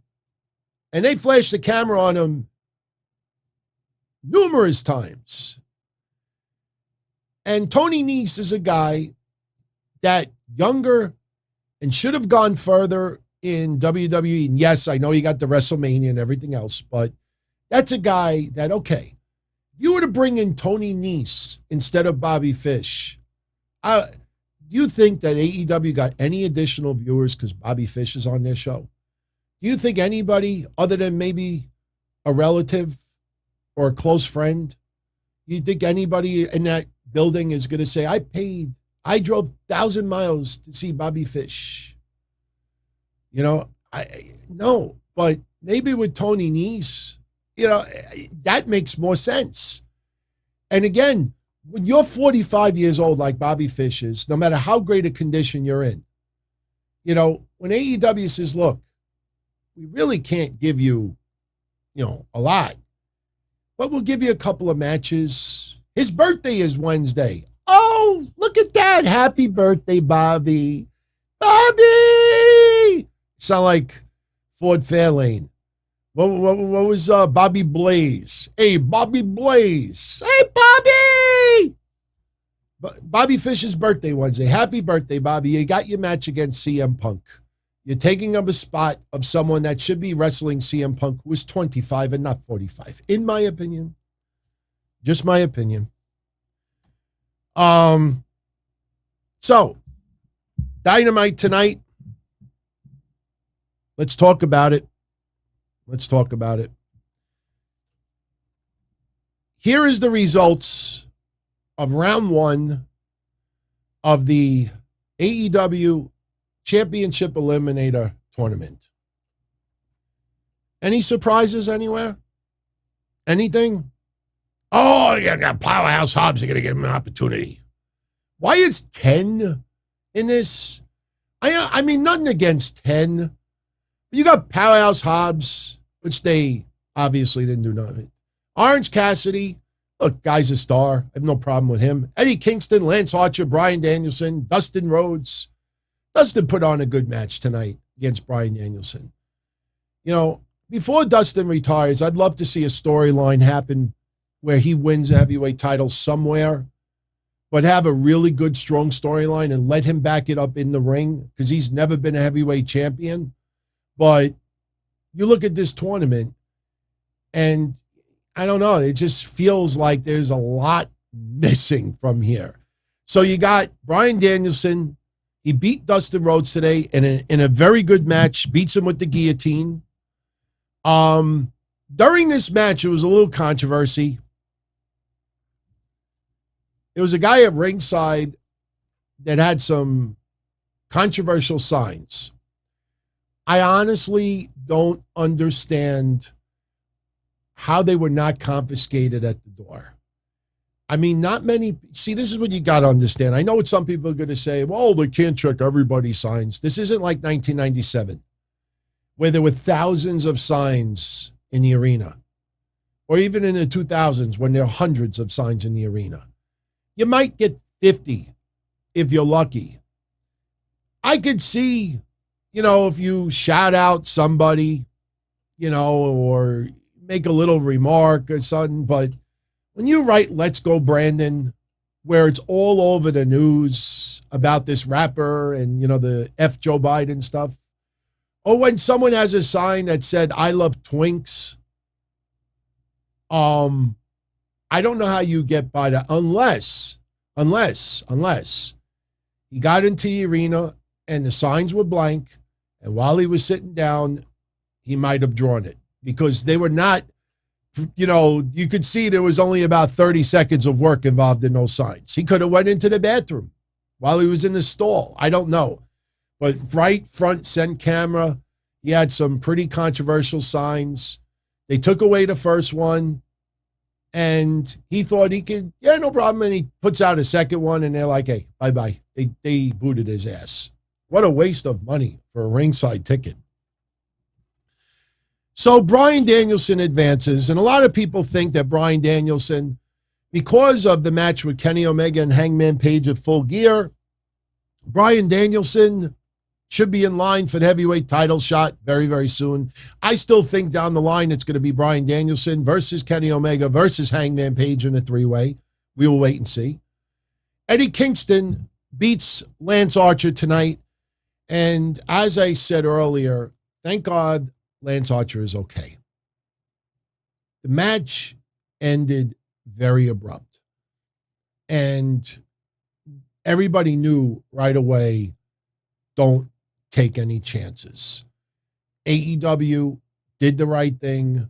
And they flashed the camera on him numerous times. And Tony Nese is a guy that younger and should have gone further in WWE. And yes, I know you got the WrestleMania and everything else, but that's a guy that, okay, if you were to bring in Tony Nese instead of Bobby Fish, do you think that AEW got any additional viewers because Bobby Fish is on their show? Do you think anybody other than maybe a relative or a close friend, you think anybody in that building is going to say, I drove 1,000 miles to see Bobby Fish? You know, no, but maybe with Tony Nese, you know, that makes more sense. And again, when you're 45 years old like Bobby Fish is, no matter how great a condition you're in, you know, when AEW says, look, we really can't give you, you know, a lot, but we'll give you a couple of matches. His birthday is Wednesday. Oh, look at that. Happy birthday, Bobby. Bobby! Sound like Ford Fairlane. What was Bobby Blaze? Hey, Bobby Blaze. Hey, Bobby! Bobby Fish's birthday Wednesday. Happy birthday, Bobby. You got your match against CM Punk. You're taking up a spot of someone that should be wrestling CM Punk, who is 25 and not 45, in my opinion. Just my opinion. So, Dynamite tonight. Let's talk about it. Here is the results of round 1 of the AEW Championship Eliminator Tournament. Any surprises anywhere? Anything? Oh, yeah, Powerhouse Hobbs are going to give him an opportunity. Why is 10 in this? I mean, nothing against 10. You got Powerhouse Hobbs, which they obviously didn't do nothing. Orange Cassidy, look, guy's a star. I have no problem with him. Eddie Kingston, Lance Archer, Bryan Danielson, Dustin Rhodes. Dustin put on a good match tonight against Bryan Danielson. You know, before Dustin retires, I'd love to see a storyline happen where he wins a heavyweight title somewhere, but have a really good, strong storyline and let him back it up in the ring because he's never been a heavyweight champion. But you look at this tournament, and I don't know, it just feels like there's a lot missing from here. So you got Bryan Danielson. He beat Dustin Rhodes today in a very good match, beats him with the guillotine. During this match, it was a little controversy. There was a guy at ringside that had some controversial signs. I honestly don't understand how they were not confiscated at the door. I mean, not many. See, this is what you got to understand. I know what some people are going to say, well, they can't check everybody's signs. This isn't like 1997, where there were thousands of signs in the arena, or even in the 2000s when there are hundreds of signs in the arena. You might get 50 if you're lucky. I could see, you know, if you shout out somebody, you know, or make a little remark or something, but when you write "Let's Go Brandon," where it's all over the news about this rapper and, you know, the F Joe Biden stuff, or when someone has a sign that said "I love Twinks," I don't know how you get by that unless he got into the arena and the signs were blank, and while he was sitting down, he might have drawn it because they were not. You know, you could see there was only about 30 seconds of work involved in those signs. He could have went into the bathroom while he was in the stall. I don't know. But right front center camera, he had some pretty controversial signs. They took away the first one, and he thought he could, yeah, no problem. And he puts out a second one, and they're like, hey, bye-bye. They booted his ass. What a waste of money for a ringside ticket. So Bryan Danielson advances, and a lot of people think that Bryan Danielson because of the match with Kenny Omega and Hangman Page at Full Gear, Bryan Danielson should be in line for the heavyweight title shot very, very soon. I still think down the line it's going to be Bryan Danielson versus Kenny Omega versus Hangman Page in a three-way. We will wait and see. Eddie Kingston beats Lance Archer tonight. And as I said earlier, thank God Lance Archer is okay. The match ended very abrupt. And everybody knew right away, don't take any chances. AEW did the right thing.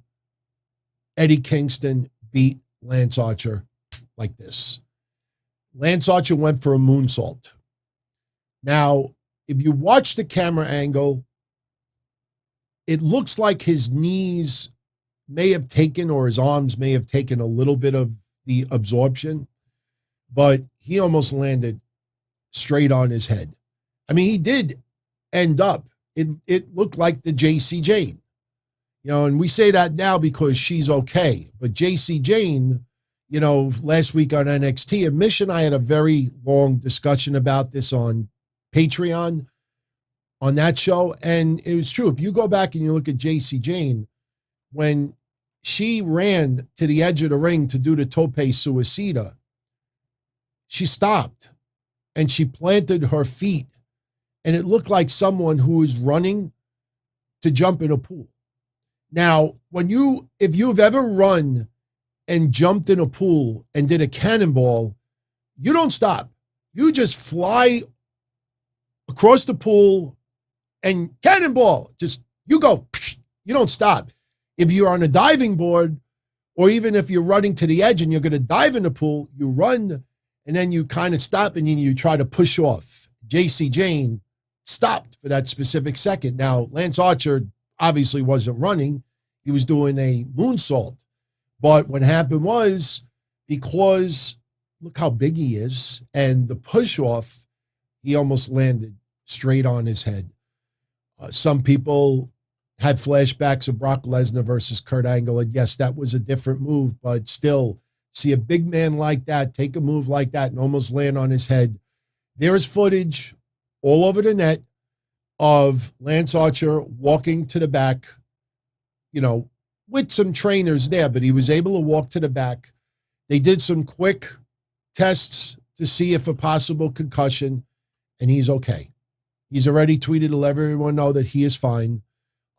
Eddie Kingston beat Lance Archer like this. Lance Archer went for a moonsault. Now, if you watch the camera angle, it looks like his knees may have taken, or his arms may have taken a little bit of the absorption, but he almost landed straight on his head. I mean, he did end up, it looked like the JC Jane. You know, and we say that now because she's okay. But JC Jane, you know, last week on NXT Admission, I had a very long discussion about this on Patreon on that show. And it was true. If you go back and you look at JC Jane, when she ran to the edge of the ring to do the tope suicida, she stopped and she planted her feet. And it looked like someone who was running to jump in a pool. Now, if you've ever run and jumped in a pool and did a cannonball, you don't stop. You just fly across the pool and cannonball. You go, you don't stop. If you're on a diving board, or even if you're running to the edge and you're going to dive in the pool, you run and then you kind of stop and then you try to push off. JC Jane stopped for that specific second. Now, Lance Archer obviously wasn't running. He was doing a moonsault. But what happened was, because look how big he is, and the push off, he almost landed straight on his head. Some people had flashbacks of Brock Lesnar versus Kurt Angle. And yes, that was a different move, but still, see a big man like that take a move like that and almost land on his head. There is footage all over the net of Lance Archer walking to the back, you know, with some trainers there, but he was able to walk to the back. They did some quick tests to see if a possible concussion, and he's okay. He's already tweeted to let everyone know that he is fine.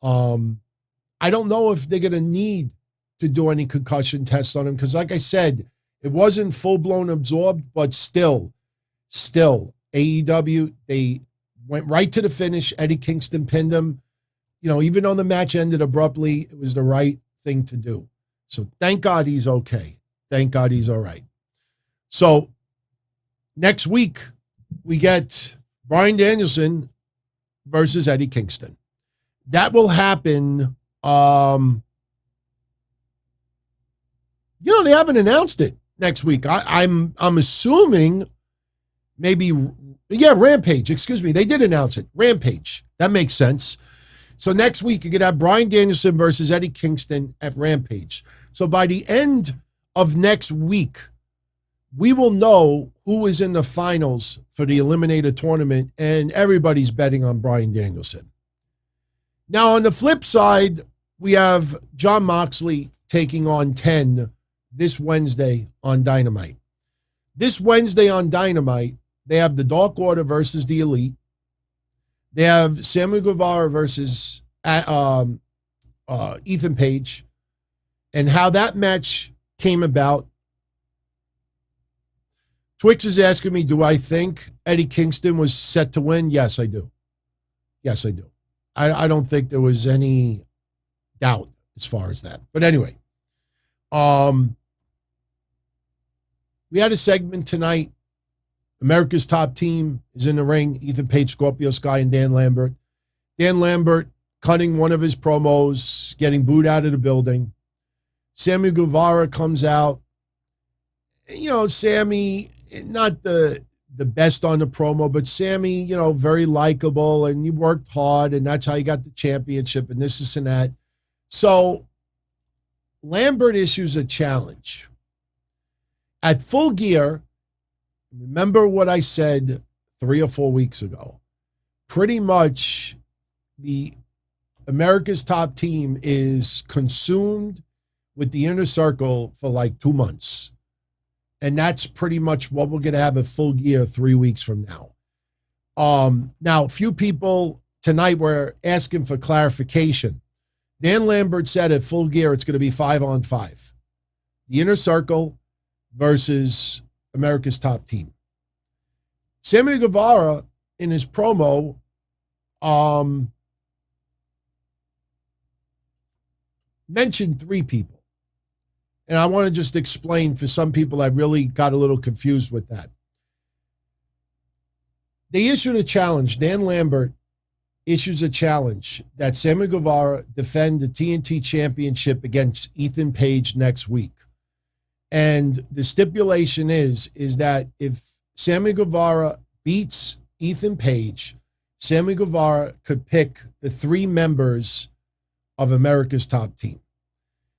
I don't know if they're going to need to do any concussion tests on him, because like I said, it wasn't full-blown absorbed, but still, AEW, they went right to the finish. Eddie Kingston pinned him. You know, even though the match ended abruptly, it was the right thing to do. So thank God he's okay. Thank God he's all right. So next week, we get Bryan Danielson versus Eddie Kingston. That will happen. You know, they haven't announced it next week. I'm assuming maybe, Rampage. Excuse me. They did announce it. Rampage. That makes sense. So next week, you're going to have Bryan Danielson versus Eddie Kingston at Rampage. So by the end of next week, we will know who is in the finals for the Eliminator tournament, and everybody's betting on Bryan Danielson. Now, on the flip side, we have Jon Moxley taking on 10 this Wednesday on Dynamite. This Wednesday on Dynamite, they have the Dark Order versus the Elite. They have Samuel Guevara versus Ethan Page. And how that match came about. Twix is asking me, do I think Eddie Kingston was set to win? Yes, I do. Yes, I do. I don't think there was any doubt as far as that. But anyway, we had a segment tonight. America's Top Team is in the ring. Ethan Page, Scorpio Sky, and Dan Lambert. Dan Lambert cutting one of his promos, getting booed out of the building. Sammy Guevara comes out. You know, Sammy, not the best on the promo, but Sammy, you know, very likable, and he worked hard, and that's how he got the championship, and this and that. So Lambert issues a challenge. At Full Gear, remember what I said 3 or 4 weeks ago. Pretty much the America's Top Team is consumed with the Inner Circle for like 2 months. And that's pretty much what we're going to have at Full Gear 3 weeks from now. Now, a few people tonight were asking for clarification. Dan Lambert said at Full Gear it's going to be 5-on-5. The Inner Circle versus America's Top Team. Sammy Guevara, in his promo, mentioned 3 people. And I want to just explain for some people, I really got a little confused with that. They issued a challenge. Dan Lambert issues a challenge that Sammy Guevara defend the TNT Championship against Ethan Page next week. And the stipulation is that if Sammy Guevara beats Ethan Page, Sammy Guevara could pick the 3 members of America's Top Team.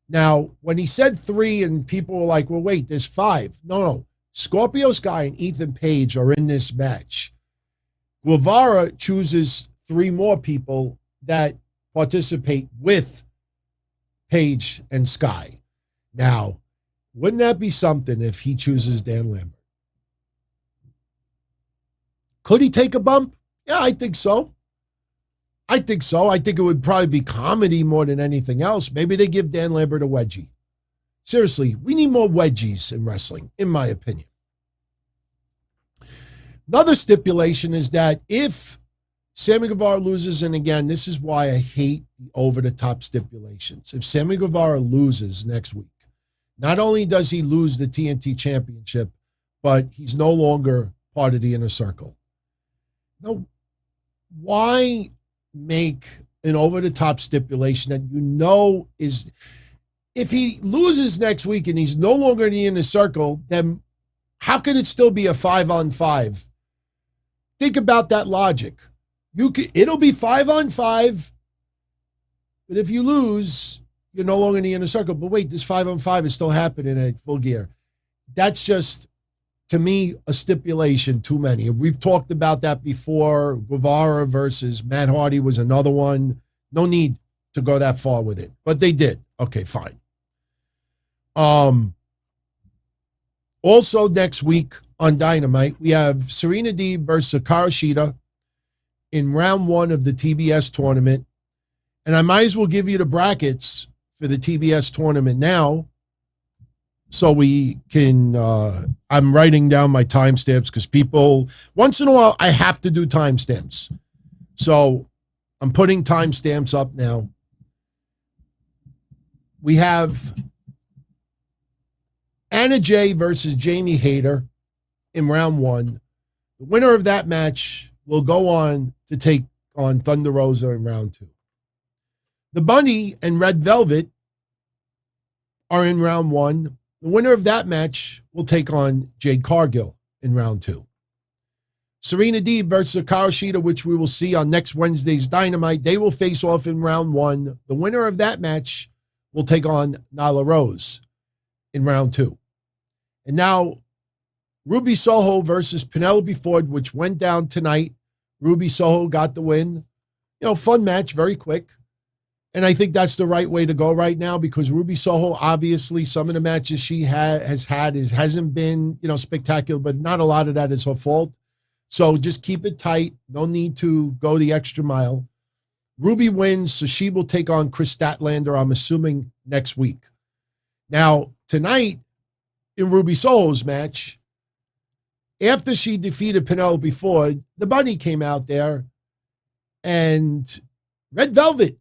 Now, when he said 3 and people were like, well, wait, there's 5. No. Scorpio Sky and Ethan Page are in this match. Guevara chooses 3 more people that participate with Page and Sky. Now, wouldn't that be something if he chooses Dan Lambert? Could he take a bump? Yeah, I think so. I think it would probably be comedy more than anything else. Maybe they give Dan Lambert a wedgie. Seriously, we need more wedgies in wrestling, in my opinion. Another stipulation is that if Sammy Guevara loses, and again, this is why I hate the over-the-top stipulations. If Sammy Guevara loses next week, not only does he lose the TNT Championship, but he's no longer part of the Inner Circle. Now, why make an over-the-top stipulation that you know is, if he loses next week and he's no longer in the Inner Circle, then how can it still be a 5-on-5? Think about that logic. It'll be 5-on-5, but if you lose, you're no longer in the Inner Circle. But wait, this 5-on-5 is still happening at Full Gear. That's just, to me, a stipulation too many. We've talked about that before. Guevara versus Matt Hardy was another one. No need to go that far with it, but they did. Okay, fine. Also next week on Dynamite, we have Serena Deeb versus Hikaru Shida in round 1 of the TBS tournament. And I might as well give you the brackets for the TBS tournament now, so we can, I'm writing down my timestamps because people, once in a while, I have to do timestamps. So I'm putting timestamps up now. We have Anna Jay versus Jamie Hayter in round 1. The winner of that match will go on to take on Thunder Rosa in round 2. The Bunny and Red Velvet are in round 1. The winner of that match will take on Jade Cargill in round 2. Serena Deeb versus Hikaru Shida, which we will see on next Wednesday's Dynamite. They will face off in round 1. The winner of that match will take on Nyla Rose in round 2. And now, Ruby Soho versus Penelope Ford, which went down tonight. Ruby Soho got the win. Fun match, very quick. And I think that's the right way to go right now, because Ruby Soho, obviously, some of the matches she hasn't been, spectacular, but not a lot of that is her fault. So just keep it tight. No need to go the extra mile. Ruby wins, so she will take on Chris Statlander, I'm assuming, next week. Now, tonight, in Ruby Soho's match, after she defeated Penelope Ford, the Bunny came out there, and Red Velvet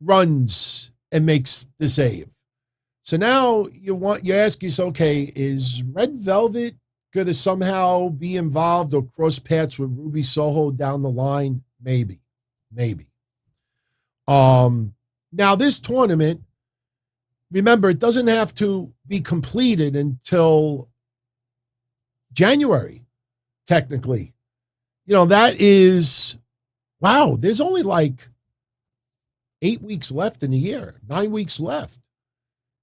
runs and makes the save. So now you ask yourself, okay, is Red Velvet going to somehow be involved or cross paths with Ruby Soho down the line? Maybe. Now this tournament, remember, it doesn't have to be completed until January, technically. That is, wow, there's only like 8 weeks left in the year, 9 weeks left.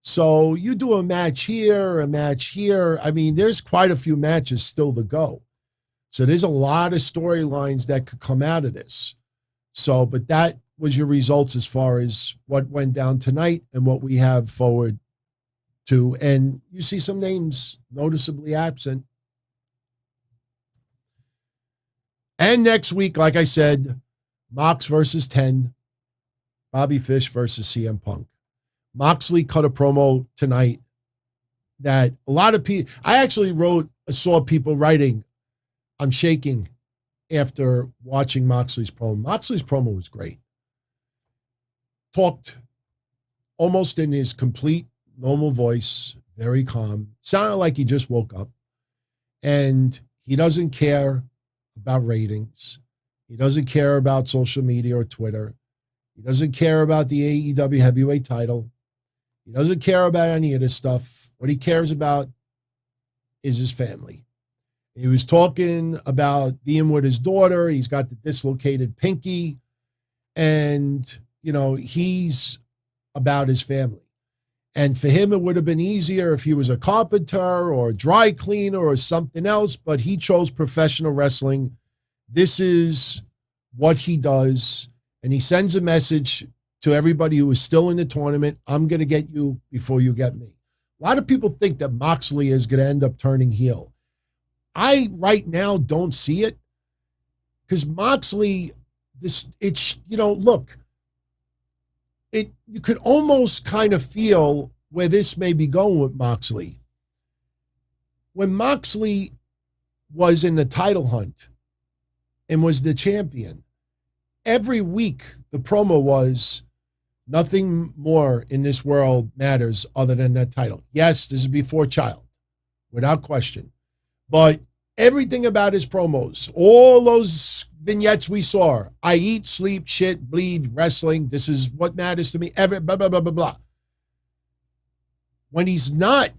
So you do a match here, a match here. I mean, there's quite a few matches still to go. So there's a lot of storylines that could come out of this. So, but that was your results as far as what went down tonight and what we have forward to. And you see some names noticeably absent. And next week, like I said, Mox versus 10, Bobby Fish versus CM Punk. Moxley cut a promo tonight that a lot of people, I actually saw people writing, I'm shaking after watching Moxley's promo. Moxley's promo was great. Talked almost in his complete normal voice, very calm. Sounded like he just woke up. And he doesn't care about ratings. He doesn't care about social media or Twitter. He doesn't care about the AEW heavyweight title. He doesn't care about any of this stuff. What he cares about is his family. He was talking about being with his daughter. He's got the dislocated pinky. And, he's about his family. And for him, it would have been easier if he was a carpenter or a dry cleaner or something else, but he chose professional wrestling. This is what he does. And he sends a message to everybody who is still in the tournament. I'm going to get you before you get me. A lot of people think that Moxley is going to end up turning heel. I right now don't see it because Moxley, you could almost kind of feel where this may be going with Moxley. When Moxley was in the title hunt and was the champion, every week the promo was nothing more in this world matters other than that title. Yes, this is before Child, without question. But everything about his promos, all those vignettes we saw, I eat, sleep, shit, bleed, wrestling, this is what matters to me, blah, blah, blah, blah, blah. When he's not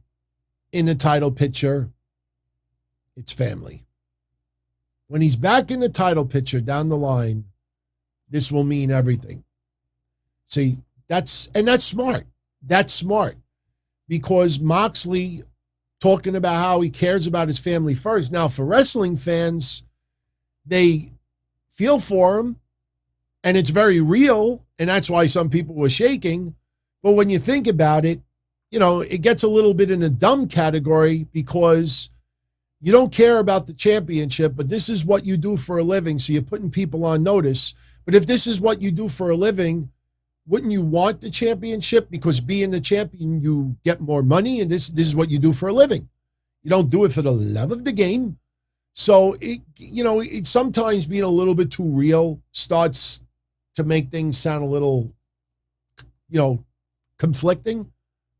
in the title picture, it's family. When he's back in the title picture down the line, this will mean everything. See, that's smart. That's smart because Moxley talking about how he cares about his family first. Now, for wrestling fans, they feel for him, and it's very real, and that's why some people were shaking. But when you think about it, it gets a little bit in a dumb category because you don't care about the championship, but this is what you do for a living, so you're putting people on notice. But if this is what you do for a living, wouldn't you want the championship? Because being the champion, you get more money, and this is what you do for a living. You don't do it for the love of the game. So, it sometimes being a little bit too real starts to make things sound a little, conflicting,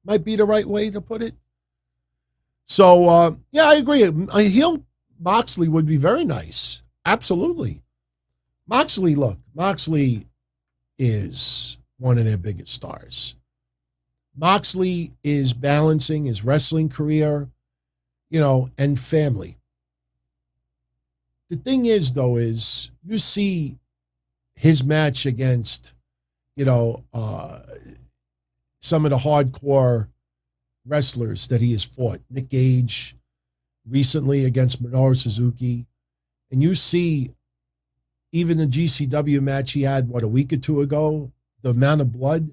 might be the right way to put it. So, I agree. A heel Moxley would be very nice. Absolutely. Moxley is one of their biggest stars. Moxley is balancing his wrestling career, and family. The thing is, though, is you see his match against, some of the hardcore wrestlers that he has fought. Nick Gage recently against Minoru Suzuki. And you see even the GCW match he had, a week or two ago, the amount of blood.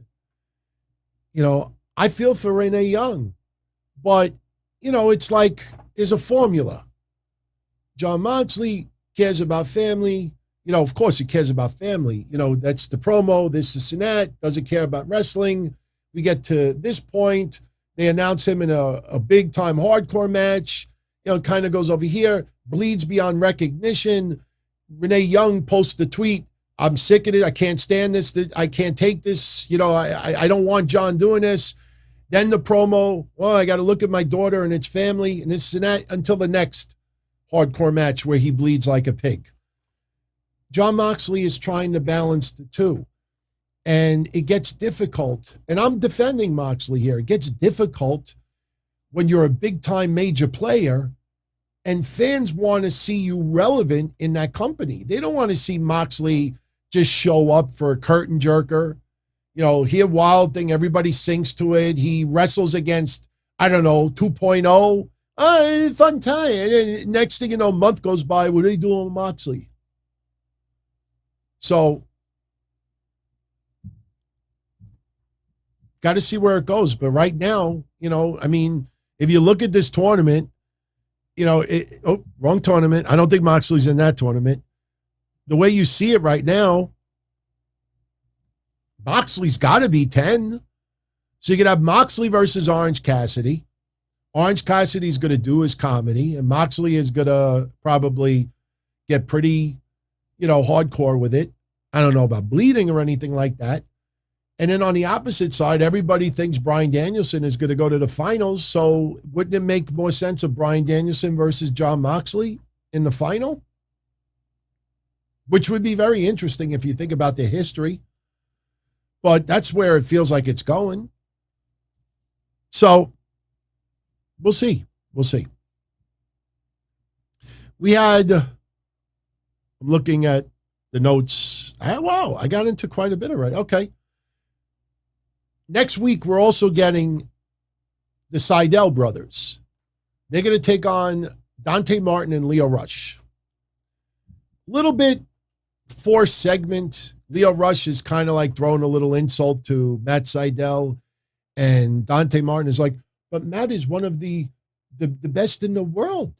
I feel for Renee Young. But, it's like there's a formula. John Moxley cares about family. Of course he cares about family. That's the promo, this and that. Doesn't care about wrestling. We get to this point. They announce him in a big-time hardcore match. Kind of goes over here. Bleeds beyond recognition. Renee Young posts the tweet, I'm sick of it. I can't stand this. I can't take this. I don't want John doing this. Then the promo, I got to look at my daughter and its family and this and that until the next hardcore match where he bleeds like a pig. John Moxley is trying to balance the two. And it gets difficult. And I'm defending Moxley here. It gets difficult when you're a big-time major player and fans want to see you relevant in that company. They don't want to see Moxley just show up for a curtain jerker. Here Wild thing, everybody sings to it. He wrestles against, I don't know, 2.0. Fun time. And then next thing you know, a month goes by. What are they doing with Moxley? So, got to see where it goes. But right now, if you look at this tournament, wrong tournament. I don't think Moxley's in that tournament. The way you see it right now, Moxley's got to be 10. So you could have Moxley versus Orange Cassidy. Orange Cassidy's going to do his comedy, and Moxley is going to probably get pretty, hardcore with it. I don't know about bleeding or anything like that. And then on the opposite side, everybody thinks Bryan Danielson is going to go to the finals. So wouldn't it make more sense of Bryan Danielson versus Jon Moxley in the final? Which would be very interesting if you think about their history. But that's where it feels like it's going. So we'll see. We'll see. We had, I'm looking at the notes. Wow, I got into quite a bit already. Okay. Next week, we're also getting the Seidel brothers. They're going to take on Dante Martin and Leo Rush. Little bit forced segment. Leo Rush is kind of like throwing a little insult to Matt Seidel. And Dante Martin is like, but Matt is one of the best in the world.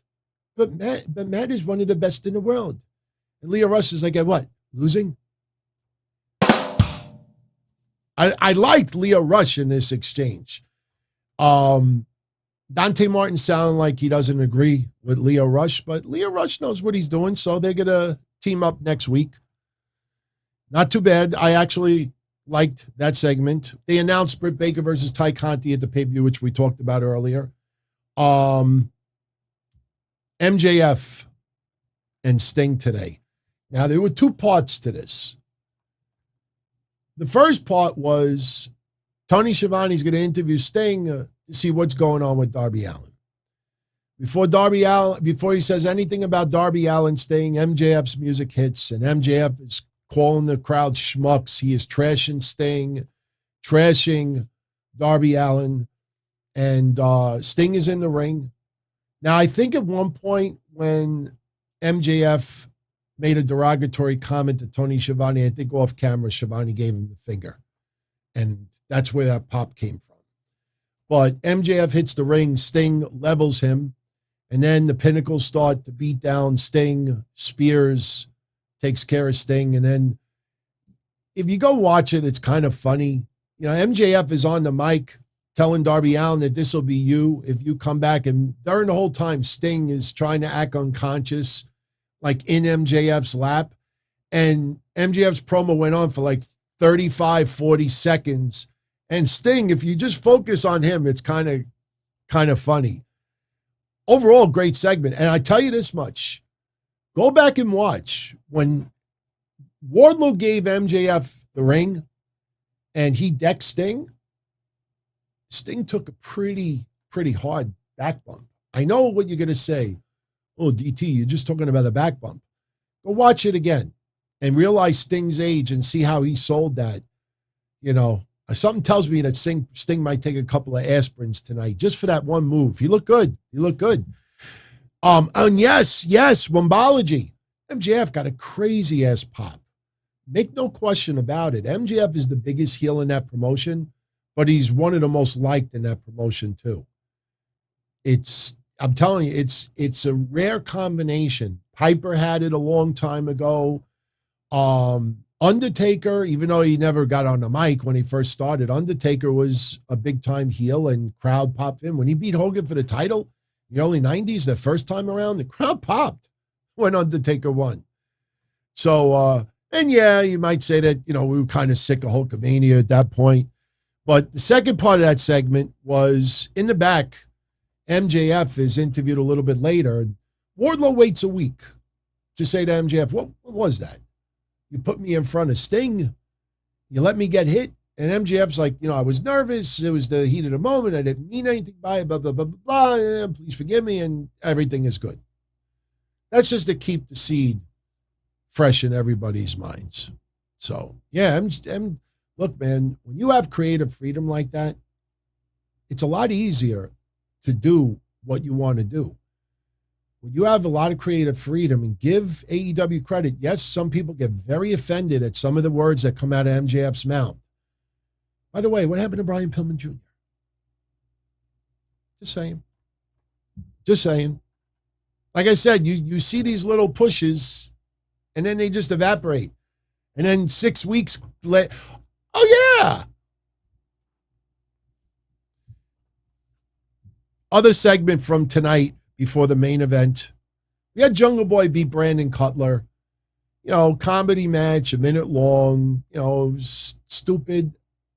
But Matt is one of the best in the world. And Leo Rush is like, what? Losing? I liked Leo Rush in this exchange. Dante Martin sounded like he doesn't agree with Leo Rush, but Leo Rush knows what he's doing, so they're going to team up next week. Not too bad. I actually liked that segment. They announced Britt Baker versus Ty Conti at the pay-per-view, which we talked about earlier. MJF and Sting today. Now, there were two parts to this. The first part was Tony Schiavone's going to interview Sting to see what's going on with Darby Allin. Before he says anything about Darby Allin Sting, MJF's music hits, and MJF is calling the crowd schmucks. He is trashing Sting, trashing Darby Allin, and Sting is in the ring. Now, I think at one point when MJF made a derogatory comment to Tony Schiavone, I think off camera, Schiavone gave him the finger. And that's where that pop came from. But MJF hits the ring, Sting levels him, and then the Pinnacles start to beat down Sting. Spears takes care of Sting. And then if you go watch it, it's kind of funny. MJF is on the mic telling Darby Allin that this will be you if you come back. And during the whole time, Sting is trying to act unconscious, like in MJF's lap. And MJF's promo went on for like 35, 40 seconds. And Sting, if you just focus on him, it's kind of funny. Overall, great segment. And I tell you this much, go back and watch when Wardlow gave MJF the ring and he decked Sting. Sting took a pretty hard back bump. I know what you're going to say. Oh, DT, you're just talking about a back bump. Go watch it again and realize Sting's age and see how he sold that. Something tells me that Sting might take a couple of aspirins tonight just for that one move. He looked good. And yes, Wombology. MJF got a crazy ass pop. Make no question about it. MJF is the biggest heel in that promotion, but he's one of the most liked in that promotion too. I'm telling you, it's a rare combination. Piper had it a long time ago. Undertaker, even though he never got on the mic when he first started, Undertaker was a big-time heel and crowd popped in. When he beat Hogan for the title in the early 90s, the first time around, the crowd popped when Undertaker won. So, and yeah, you might say that, we were kind of sick of Hulkamania at that point. But the second part of that segment was in the back, MJF is interviewed a little bit later. Wardlow waits a week to say to MJF, what was that? You put me in front of Sting. You let me get hit. And MJF's like, I was nervous. It was the heat of the moment. I didn't mean anything by it, blah, blah, blah, blah, blah. Please forgive me. And everything is good. That's just to keep the seed fresh in everybody's minds. So, yeah, look, look, man, when you have creative freedom like that, it's a lot easier to do what you want to do. When you have a lot of creative freedom, and give AEW credit, yes, some people get very offended at some of the words that come out of MJF's mouth. By the way, what happened to Brian Pillman Jr.? Just saying. Just saying. Like I said, you see these little pushes, and then they just evaporate. And then 6 weeks later, oh yeah! Other segment from tonight before the main event. We had Jungle Boy beat Brandon Cutler. You know, comedy match, a minute long. You know, stupid.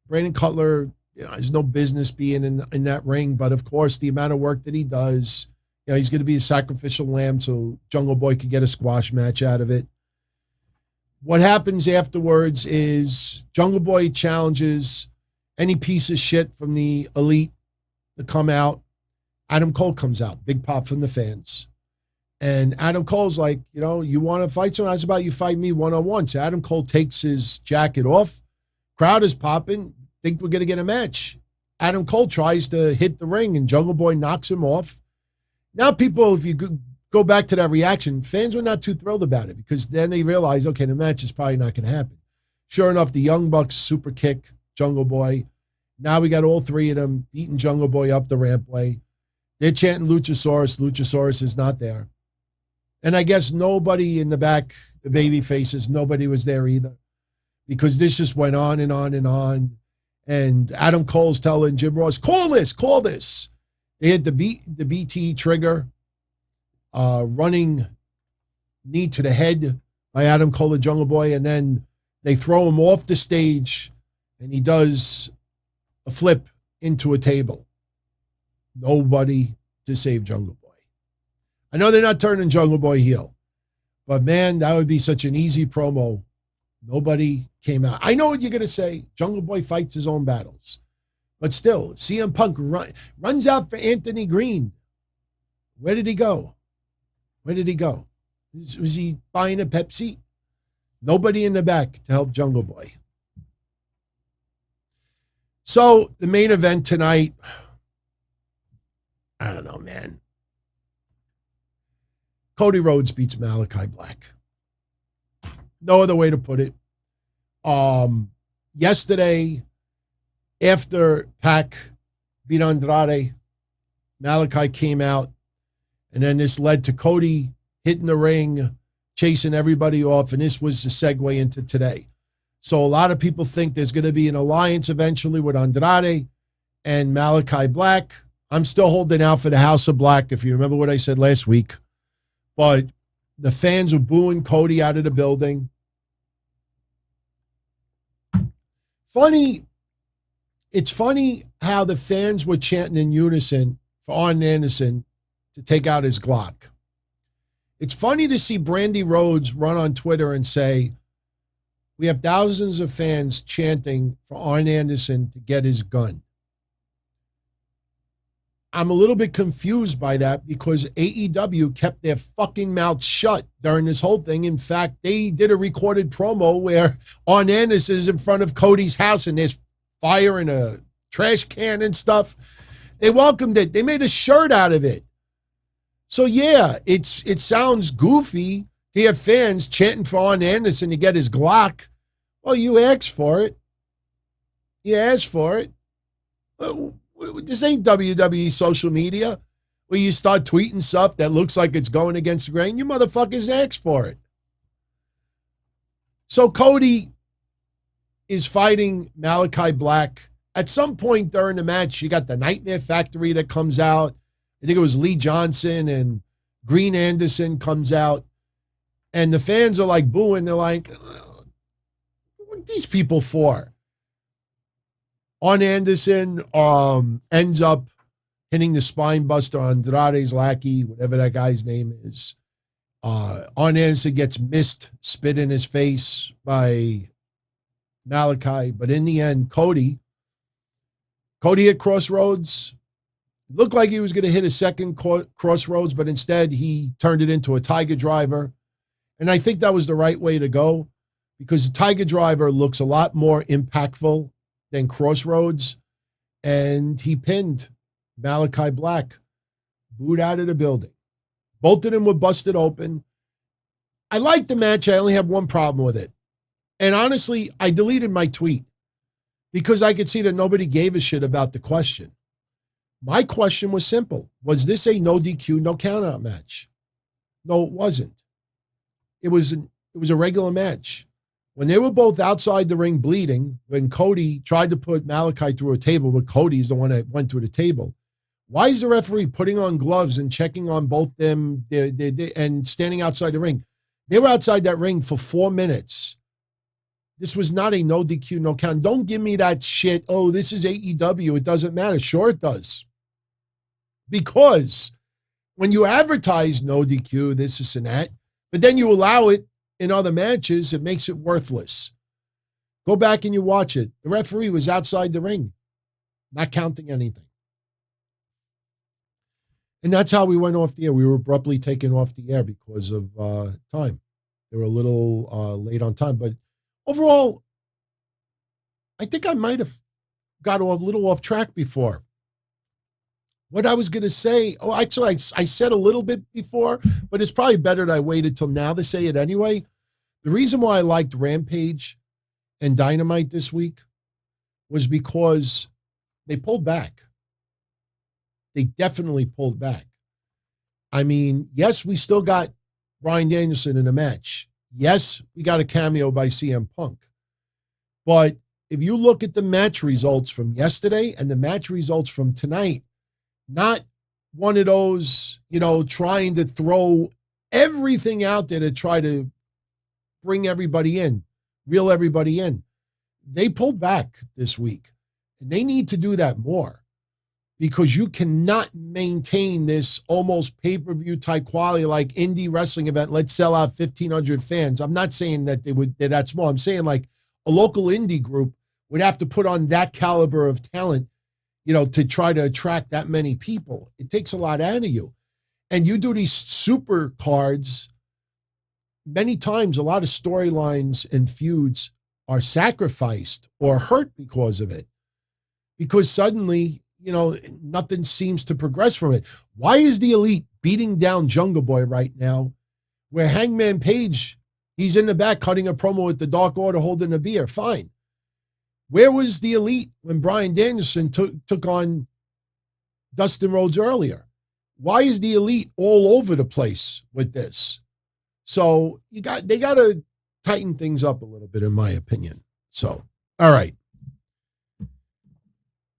Brandon Cutler, you know, has no business being in that ring. But, of course, the amount of work that he does, you know, he's going to be a sacrificial lamb so Jungle Boy could get a squash match out of it. What happens afterwards is Jungle Boy challenges any piece of shit from the Elite to come out. Adam Cole comes out, big pop from the fans. And Adam Cole's like, you know, you want to fight someone? How's about you fight me one-on-one? So Adam Cole takes his jacket off. Crowd is popping. Think we're going to get a match. Adam Cole tries to hit the ring, and Jungle Boy knocks him off. Now people, if you go back to that reaction, fans were not too thrilled about it because then they realize, okay, the match is probably not going to happen. Sure enough, the Young Bucks super kick Jungle Boy. Now we got all three of them beating Jungle Boy up the rampway. They're chanting Luchasaurus. Luchasaurus is not there. And I guess nobody in the back, the baby faces, nobody was there either because this just went on and on and on. And Adam Cole's telling Jim Ross, call this. They hit the BT trigger, running knee to the head by Adam Cole and Jungle Boy. And then they throw him off the stage and he does a flip into a table. Nobody to save Jungle Boy. I know they're not turning Jungle Boy heel, but man, that would be such an easy promo. Nobody came out. I know what you're going to say. Jungle Boy fights his own battles. But still, CM Punk runs out for Anthony Green. Where did he go? Was he buying a Pepsi? Nobody in the back to help Jungle Boy. So the main event tonight, I don't know, man. Cody Rhodes beats Malachi Black. No other way to put it. Yesterday, after Pac beat Andrade, Malachi came out, and then this led to Cody hitting the ring, chasing everybody off, and this was the segue into today. So a lot of people think there's going to be an alliance eventually with Andrade and Malachi Black. I'm still holding out for the House of Black, if you remember what I said last week. But the fans were booing Cody out of the building. It's funny how the fans were chanting in unison for Arn Anderson to take out his Glock. It's funny to see Brandi Rhodes run on Twitter and say, we have thousands of fans chanting for Arn Anderson to get his gun. I'm a little bit confused by that because AEW kept their fucking mouth shut during this whole thing. In fact, they did a recorded promo where Arn Anderson is in front of Cody's house and there's fire in a trash can and stuff. They welcomed it. They made a shirt out of it. So yeah, it sounds goofy to have fans chanting for Arn Anderson to get his Glock. Well, you asked for it. You asked for it. This ain't WWE social media where you start tweeting stuff that looks like it's going against the grain. You motherfuckers asked for it. So Cody is fighting Malachi Black. At some point during the match, you got the Nightmare Factory that comes out. I think it was Lee Johnson and Green Anderson comes out. And the fans are like booing. They're like, what are these people for? Arn Anderson ends up hitting the spine buster on Andrade's lackey, whatever that guy's name is. Arn Anderson gets missed, spit in his face by Malachi. But in the end, Cody hit Crossroads. Looked like he was going to hit a second Crossroads, but instead he turned it into a Tiger Driver. And I think that was the right way to go. because the Tiger Driver looks a lot more impactful than Crossroads, and he pinned Malachi Black, booed out of the building. Both of them were busted open. I liked the match. I only have one problem with it. And honestly, I deleted my tweet because I could see that nobody gave a shit about the question. My question was simple. Was this a no DQ, no countout match? No, it wasn't. It was a regular match. When they were both outside the ring bleeding, when Cody tried to put Malachi through a table, but Cody's the one that went through the table, why is the referee putting on gloves and checking on both them and standing outside the ring? They were outside that ring for 4 minutes. This was not a no DQ, no count. Don't give me that shit. Oh, this is AEW. It doesn't matter. Sure, it does. Because when you advertise no DQ, this and that, but then you allow it in other matches, it makes it worthless. Go back and you watch it. The referee was outside the ring, not counting anything. And that's how we went off the air. We were abruptly taken off the air because of time. They were a little late on time. But overall, I think I might have got a little off track before. What I was going to say, actually, I said a little bit before, but it's probably better that I waited till now to say it anyway. The reason why I liked Rampage and Dynamite this week was because they pulled back. They definitely pulled back. I mean, yes, we still got Bryan Danielson in a match. Yes, we got a cameo by CM Punk. But if you look at the match results from yesterday and the match results from tonight, not one of those, trying to throw everything out there to try to bring everybody in, reel everybody in. They pulled back this week, and they need to do that more because you cannot maintain this almost pay-per-view type quality like indie wrestling event. Let's sell out 1,500 fans. I'm not saying that they're that small. I'm saying like a local indie group would have to put on that caliber of talent to try to attract that many people. It takes a lot out of you. And you do these super cards, many times a lot of storylines and feuds are sacrificed or hurt because of it. Because suddenly, nothing seems to progress from it. Why is the Elite beating down Jungle Boy right now, where Hangman Page, he's in the back cutting a promo with the Dark Order holding a beer? Fine. Where was the Elite when Bryan Danielson took on Dustin Rhodes earlier? Why is the Elite all over the place with this? So they got to tighten things up a little bit, in my opinion. So, all right.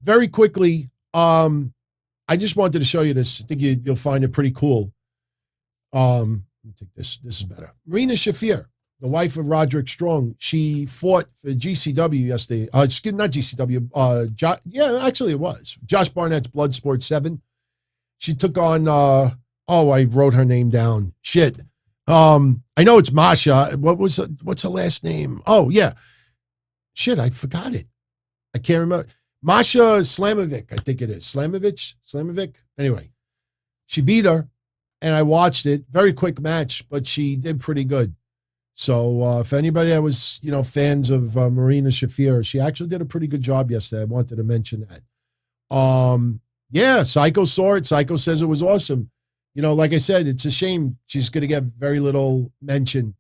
Very quickly, I just wanted to show you this. I think you'll find it pretty cool. Let me take this. This is better. Marina Shafir, the wife of Roderick Strong, she fought for GCW yesterday. Not GCW. Actually it was. Josh Barnett's Bloodsport 7. She took on, I wrote her name down. Shit. I know it's Masha. What's her last name? Oh, yeah. Shit, I forgot it. I can't remember. Masha Slamovic, I think it is. Slamovic? Anyway, she beat her, and I watched it. Very quick match, but she did pretty good. So if anybody that was, fans of Marina Shafir, she actually did a pretty good job yesterday. I wanted to mention that. Yeah, Psycho saw it. Psycho says it was awesome. Like I said, it's a shame she's going to get very little mention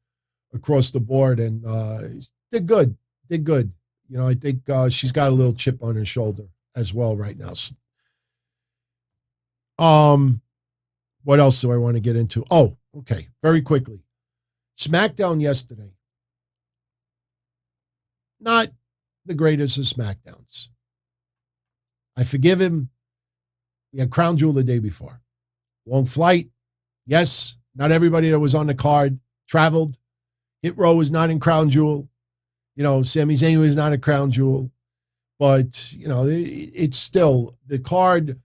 across the board, and did good. I think she's got a little chip on her shoulder as well right now. What else do I want to get into? Oh, okay. Very quickly. SmackDown yesterday. Not the greatest of SmackDowns. I forgive him. We had Crown Jewel the day before. Long flight. Yes, not everybody that was on the card traveled. Hit Row was not in Crown Jewel. Sami Zayn was not a Crown Jewel. But, it's still, the card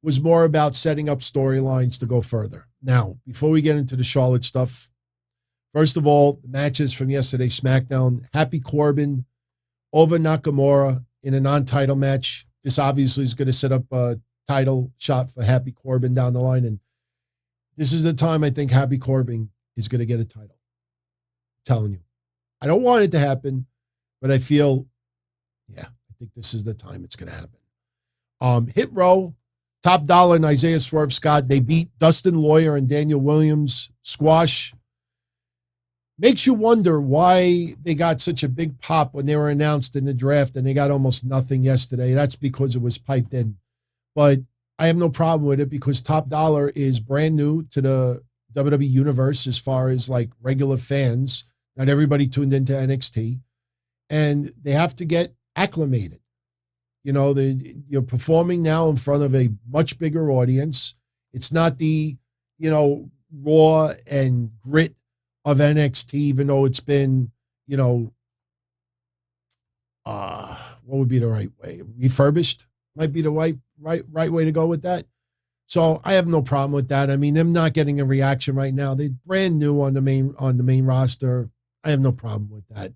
was more about setting up storylines to go further. Now, before we get into the Charlotte stuff, first of all, the matches from yesterday's SmackDown. Happy Corbin over Nakamura in a non-title match. This obviously is going to set up a title shot for Happy Corbin down the line. And this is the time I think Happy Corbin is going to get a title. I'm telling you. I don't want it to happen, but I feel, I think this is the time it's going to happen. Hit Row, Top Dollar, and Isaiah Swerve Scott. They beat Dustin Lawyer and Daniel Williams. Squash. Makes you wonder why they got such a big pop when they were announced in the draft and they got almost nothing yesterday. That's because it was piped in. But I have no problem with it because Top Dollar is brand new to the WWE universe as far as like regular fans. Not everybody tuned into NXT. And they have to get acclimated. You know, you're performing now in front of a much bigger audience. It's not the, raw and grit of NXT, even though it's been, what would be the right way? Refurbished might be the right way to go with that. So I have no problem with that. I mean, them not getting a reaction right now. They're brand new on the main roster. I have no problem with that.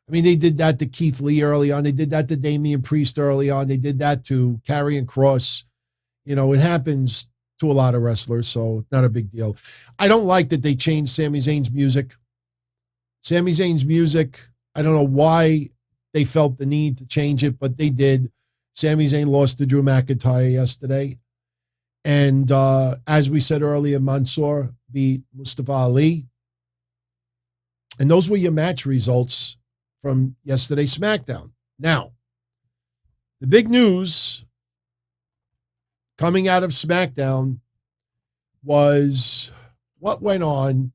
I mean, they did that to Keith Lee early on. They did that to Damian Priest early on. They did that to Karrion Kross. It happens to a lot of wrestlers, so not a big deal. I don't like that they changed Sami Zayn's music. Sami Zayn's music, I don't know why they felt the need to change it, but they did. Sami Zayn lost to Drew McIntyre yesterday. And as we said earlier, Mansoor beat Mustafa Ali. And those were your match results from yesterday's SmackDown. Now, the big news coming out of SmackDown was what went on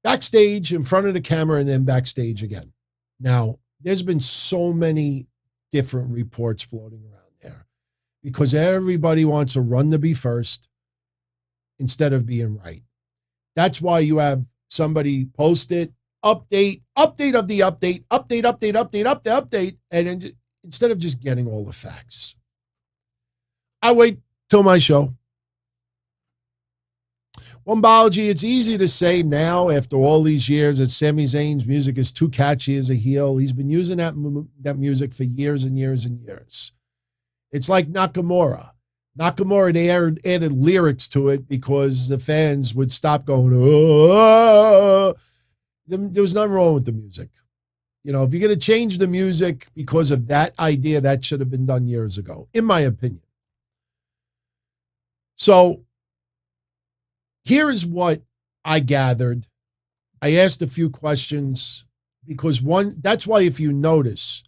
backstage in front of the camera and then backstage again. Now, there's been so many different reports floating around there because everybody wants a run to be first instead of being right. That's why you have somebody post it, update of the update, and then instead of just getting all the facts. I wait till my show. Wombology, it's easy to say now after all these years that Sami Zayn's music is too catchy as a heel. He's been using that music for years and years and years. It's like Nakamura. They added lyrics to it because the fans would stop going, oh. There was nothing wrong with the music. If you're going to change the music because of that idea, that should have been done years ago, in my opinion. So here is what I gathered. I asked a few questions because that's why if you notice,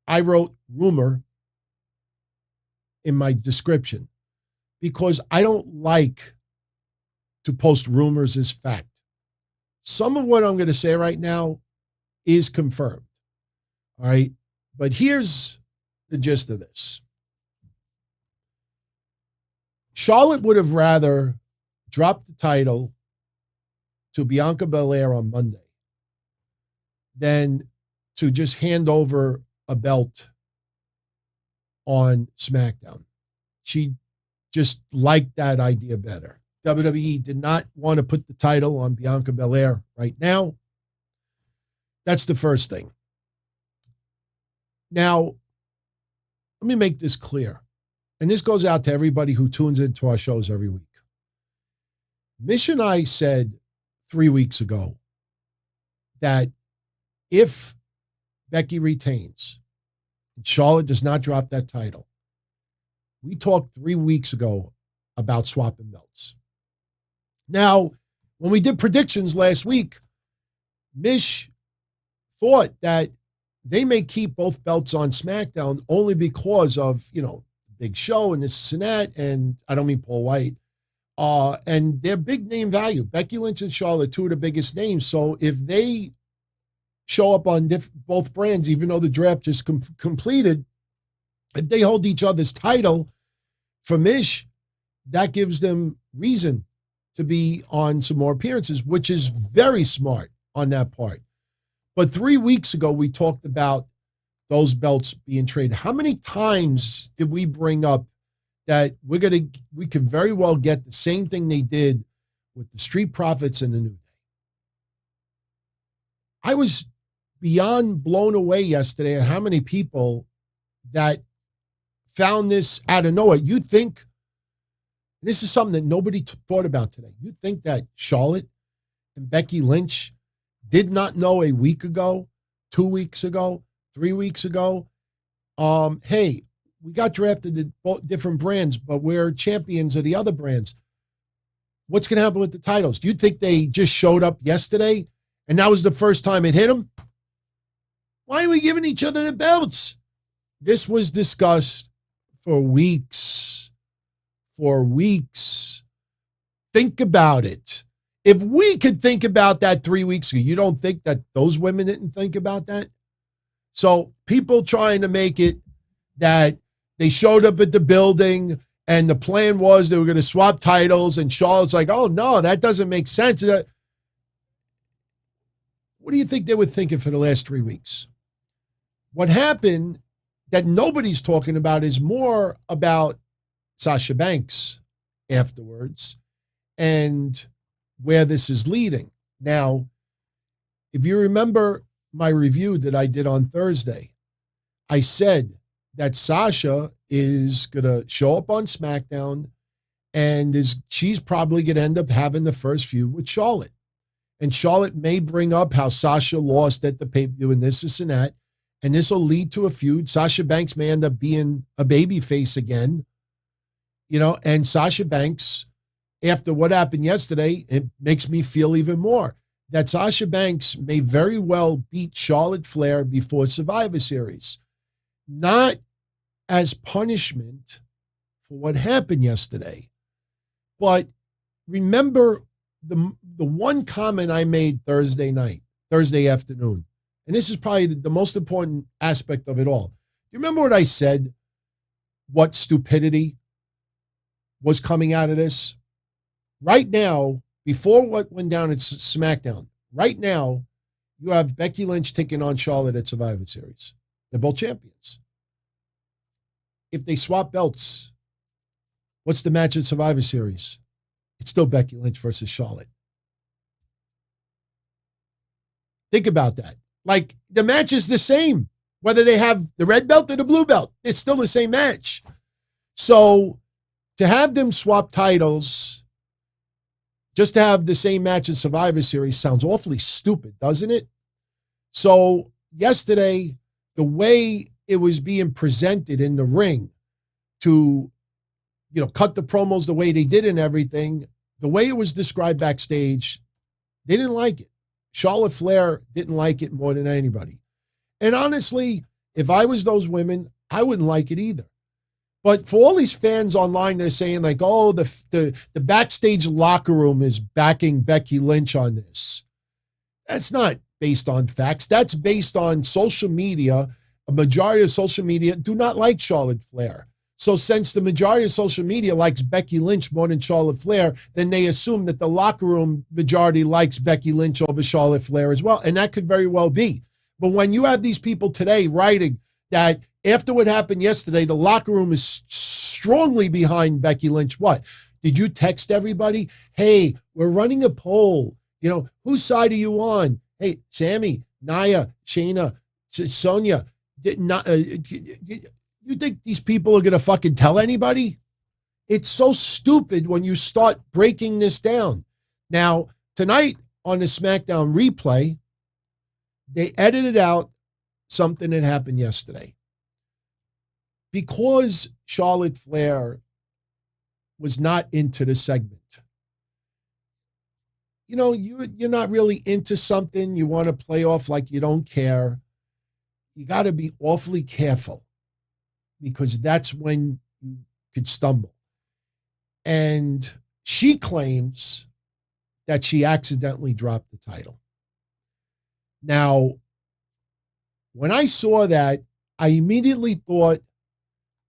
I wrote rumor in my description because I don't like to post rumors as fact. Some of what I'm going to say right now is confirmed. All right. But here's the gist of this. Charlotte would have rather dropped the title to Bianca Belair on Monday than to just hand over a belt on SmackDown. She just liked that idea better. WWE did not want to put the title on Bianca Belair right now. That's the first thing. Now, let me make this clear. And this goes out to everybody who tunes into our shows every week. Mish and I said 3 weeks ago that if Becky retains and Charlotte does not drop that title, we talked 3 weeks ago about swapping belts. Now, when we did predictions last week, Mish thought that they may keep both belts on SmackDown only because of, big show and this and that, and I don't mean Paul White, and their big name value. Becky Lynch and Charlotte, two of the biggest names. So if they show up on both brands, even though the draft just completed, if they hold each other's title for Mish, that gives them reason to be on some more appearances, which is very smart on that part. But 3 weeks ago, we talked about those belts being traded. How many times did we bring up that we could very well get the same thing they did with the Street Profits and the New Day? I was beyond blown away yesterday at how many people that found this out of nowhere. You'd think, this is something that nobody thought about today. You'd think that Charlotte and Becky Lynch did not know a week ago, 2 weeks ago, 3 weeks ago, hey, we got drafted to both different brands, but we're champions of the other brands. What's going to happen with the titles? Do you think they just showed up yesterday and that was the first time it hit them? Why are we giving each other the belts? This was discussed for weeks. For weeks. Think about it. If we could think about that 3 weeks ago, you don't think that those women didn't think about that? So people trying to make it that they showed up at the building and the plan was they were going to swap titles, and Charlotte's like, oh, no, that doesn't make sense. What do you think they were thinking for the last 3 weeks? What happened that nobody's talking about is more about Sasha Banks afterwards and where this is leading. Now, if you remember my review that I did on Thursday, I said that Sasha is going to show up on SmackDown and she's probably going to end up having the first feud with Charlotte. And Charlotte may bring up how Sasha lost at the pay-per-view and this and that. And this will lead to a feud. Sasha Banks may end up being a babyface again. And Sasha Banks, after what happened yesterday, it makes me feel even more that Sasha Banks may very well beat Charlotte Flair before Survivor Series. Not as punishment for what happened yesterday. But remember the one comment I made Thursday afternoon, and this is probably the most important aspect of it all. You remember what I said? What stupidity was coming out of this? Right now, before what went down at SmackDown, right now, you have Becky Lynch taking on Charlotte at Survivor Series. They're both champions. If they swap belts, what's the match at Survivor Series? It's still Becky Lynch versus Charlotte. Think about that. Like, the match is the same, whether they have the red belt or the blue belt. It's still the same match. So to have them swap titles just to have the same match in Survivor Series sounds awfully stupid, doesn't it? So yesterday, the way it was being presented in the ring to, cut the promos the way they did and everything, the way it was described backstage, they didn't like it. Charlotte Flair didn't like it more than anybody. And honestly, if I was those women, I wouldn't like it either. But for all these fans online, they're saying like, oh, the backstage locker room is backing Becky Lynch on this. That's not based on facts. That's based on social media. A majority of social media do not like Charlotte Flair. So since the majority of social media likes Becky Lynch more than Charlotte Flair, then they assume that the locker room majority likes Becky Lynch over Charlotte Flair as well. And that could very well be. But when you have these people today writing that after what happened yesterday, the locker room is strongly behind Becky Lynch, what? Did you text everybody? Hey, we're running a poll. Whose side are you on? Hey, Sammy, Nia, Shayna, Sonia, you think these people are going to fucking tell anybody? It's so stupid when you start breaking this down. Now, tonight on the SmackDown replay, they edited out something that happened yesterday. Because Charlotte Flair was not into the segment. You're not really into something. You want to play off like you don't care. You got to be awfully careful, because that's when you could stumble. And she claims that she accidentally dropped the title. Now, when I saw that, I immediately thought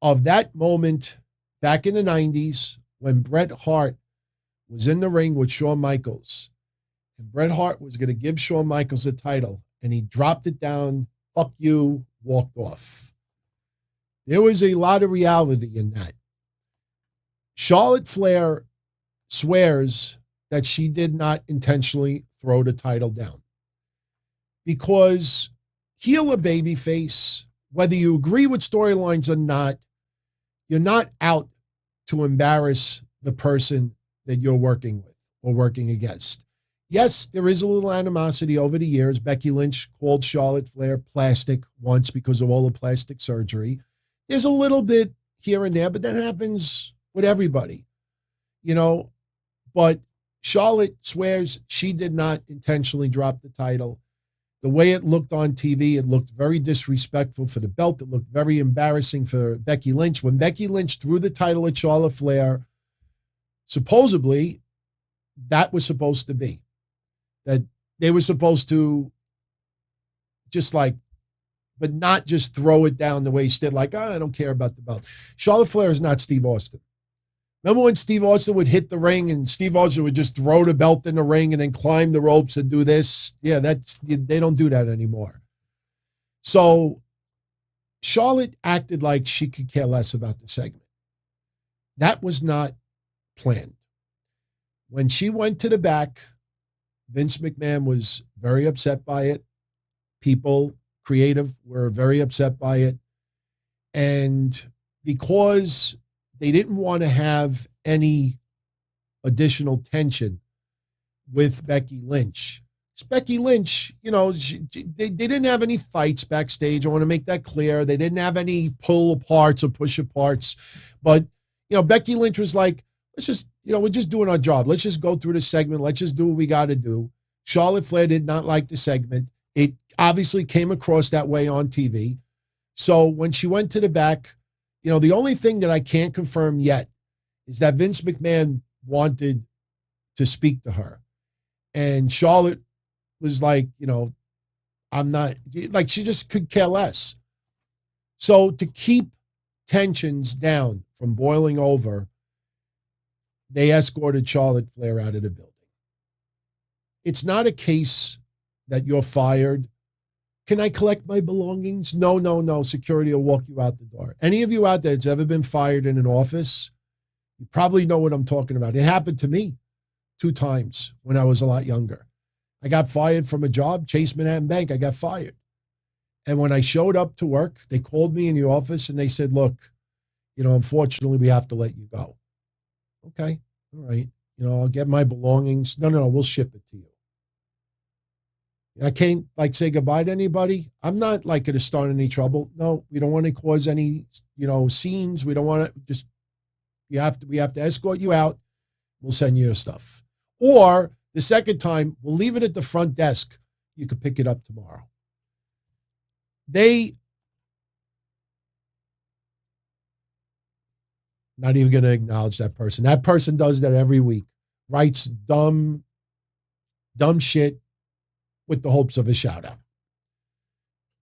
of that moment back in the 90s when Bret Hart was in the ring with Shawn Michaels. And Bret Hart was going to give Shawn Michaels the title, and he dropped it down, fuck you, walked off. There was a lot of reality in that. Charlotte Flair swears that she did not intentionally throw the title down. Because heel or babyface, whether you agree with storylines or not, you're not out to embarrass the person that you're working with or working against. Yes, there is a little animosity over the years. Becky Lynch called Charlotte Flair plastic once because of all the plastic surgery. There's a little bit here and there, but that happens with everybody, But Charlotte swears she did not intentionally drop the title. The way it looked on TV, it looked very disrespectful for the belt. It looked very embarrassing for Becky Lynch. When Becky Lynch threw the title at Charlotte Flair, supposedly that was supposed to be. That they were supposed to but not just throw it down the way she did, I don't care about the belt. Charlotte Flair is not Steve Austin. Remember when Steve Austin would hit the ring and Steve Austin would just throw the belt in the ring and then climb the ropes and do this? Yeah, they don't do that anymore. So Charlotte acted like she could care less about the segment. That was not planned. When she went to the back, Vince McMahon was very upset by it. People, creative, were very upset by it. And because they didn't want to have any additional tension with Becky Lynch. Becky Lynch, they didn't have any fights backstage. I want to make that clear. They didn't have any pull aparts or push aparts. But, Becky Lynch was like, let's just, we're just doing our job. Let's just go through the segment. Let's just do what we got to do. Charlotte Flair did not like the segment. It obviously came across that way on TV. So when she went to the back, the only thing that I can't confirm yet is that Vince McMahon wanted to speak to her. And Charlotte was like, I'm not, she just could care less. So to keep tensions down from boiling over, they escorted Charlotte Flair out of the building. It's not a case that you're fired. Can I collect my belongings? No. Security will walk you out the door. Any of you out there that's ever been fired in an office, you probably know what I'm talking about. It happened to me 2 times when I was a lot younger. I got fired from a job, Chase Manhattan Bank. I got fired. And when I showed up to work, they called me in the office and they said, look, unfortunately, we have to let you go. Okay, all right. I'll get my belongings. No, we'll ship it to you. I can't say goodbye to anybody. I'm not going to start any trouble. No, we don't want to cause any, scenes. We don't want to we have to escort you out. We'll send you your stuff. Or the second time, we'll leave it at the front desk. You could pick it up tomorrow. Not even going to acknowledge that person. That person does that every week. Writes dumb shit with the hopes of a shout out.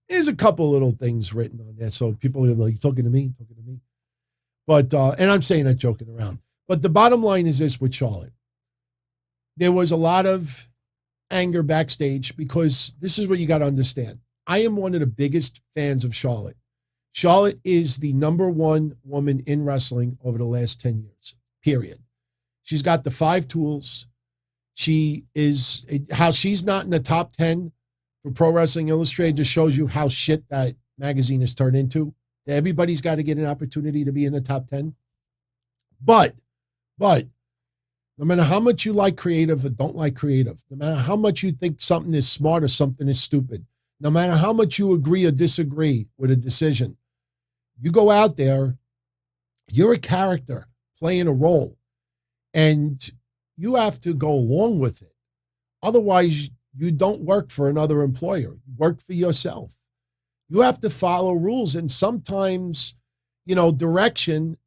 There's a couple little things written on there. So people are like, talking to me. But, and I'm saying that joking around. But the bottom line is this with Charlotte. There was a lot of anger backstage because this is what you got to understand. I am one of the biggest fans of Charlotte. Charlotte is the #1 woman in wrestling over the last 10 years, period. She's got the 5 tools. How she's not in the top 10 for Pro Wrestling Illustrated just shows you how shit that magazine has turned into. Everybody's got to get an opportunity to be in the top 10. But no matter how much you like creative or don't like creative, no matter how much you think something is smart or something is stupid, no matter how much you agree or disagree with a decision, you go out there, you're a character playing a role, and you have to go along with it. Otherwise, you don't work for another employer. You work for yourself. You have to follow rules. And sometimes, direction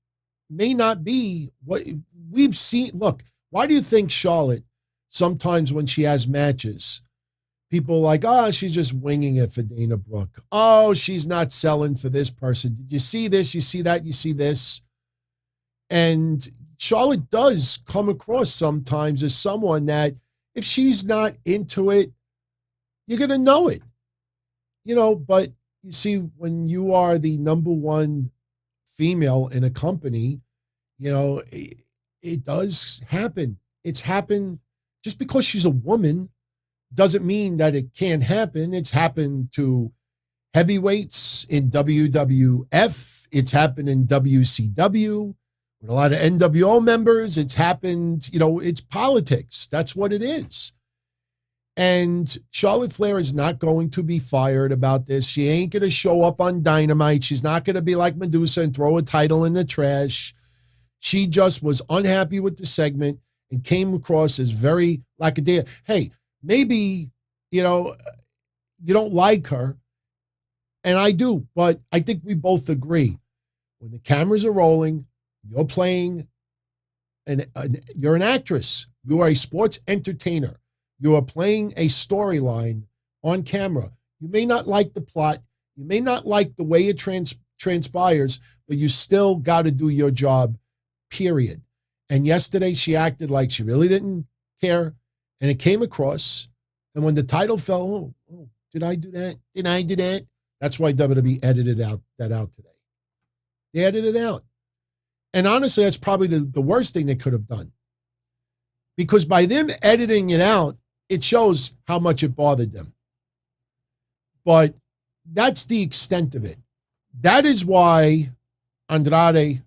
may not be what we've seen. Look, why do you think Charlotte, sometimes when she has matches, people are like, she's just winging it for Dana Brooke. Oh, she's not selling for this person. Did you see this? You see that? You see this? And Charlotte does come across sometimes as someone that if she's not into it, you're going to know it. But you see, when you are the #1 female in a company, it does happen. It's happened. Just because she's a woman doesn't mean that it can't happen. It's happened to heavyweights in WWF. It's happened in WCW with a lot of NWO members. It's happened, it's politics. That's what it is. And Charlotte Flair is not going to be fired about this. She ain't going to show up on Dynamite. She's not going to be like Medusa and throw a title in the trash. She just was unhappy with the segment and came across as very lackadaisical. Hey, maybe, you don't like her, and I do, but I think we both agree. When the cameras are rolling, you're playing, you're an actress. You are a sports entertainer. You are playing a storyline on camera. You may not like the plot. You may not like the way it transpires, but you still got to do your job, period. And yesterday she acted like she really didn't care, and it came across. And when the title fell, did I do that? Did I do that? That's why WWE edited that out today. They edited it out. And honestly, that's probably the worst thing they could have done. Because by them editing it out, it shows how much it bothered them. But that's the extent of it. That is why Andrade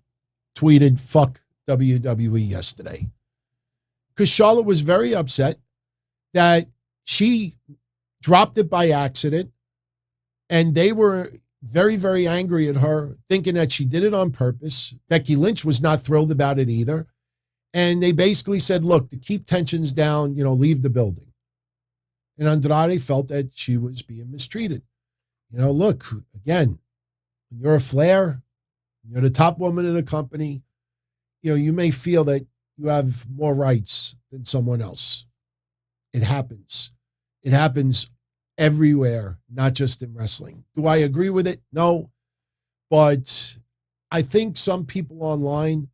tweeted, "Fuck WWE" yesterday. Because Charlotte was very upset that she dropped it by accident. And they were very, very angry at her, thinking that she did it on purpose. Becky Lynch was not thrilled about it either. And they basically said, look, to keep tensions down, leave the building. And Andrade felt that she was being mistreated. Look, again, when you're a Flair, you're the top woman in the company, you may feel that you have more rights than someone else. It happens. It happens everywhere, not just in wrestling. Do I agree with it? No. But I think some people online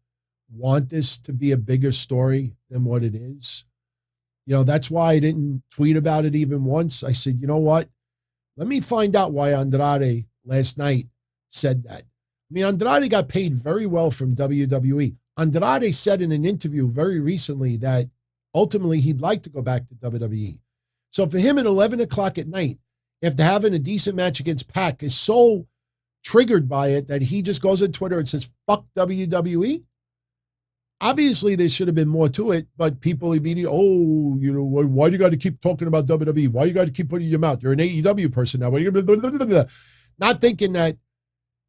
want this to be a bigger story than what it is. That's why I didn't tweet about it even once. I said, you know what? Let me find out why Andrade last night said that. Andrade got paid very well from WWE. Andrade said in an interview very recently that ultimately he'd like to go back to WWE. So for him at 11 o'clock at night, after having a decent match against Pac, is so triggered by it that he just goes on Twitter and says, fuck WWE. Obviously, there should have been more to it, but people immediately, why do you got to keep talking about WWE? Why you got to keep putting your mouth? You're an AEW person now. Not thinking that,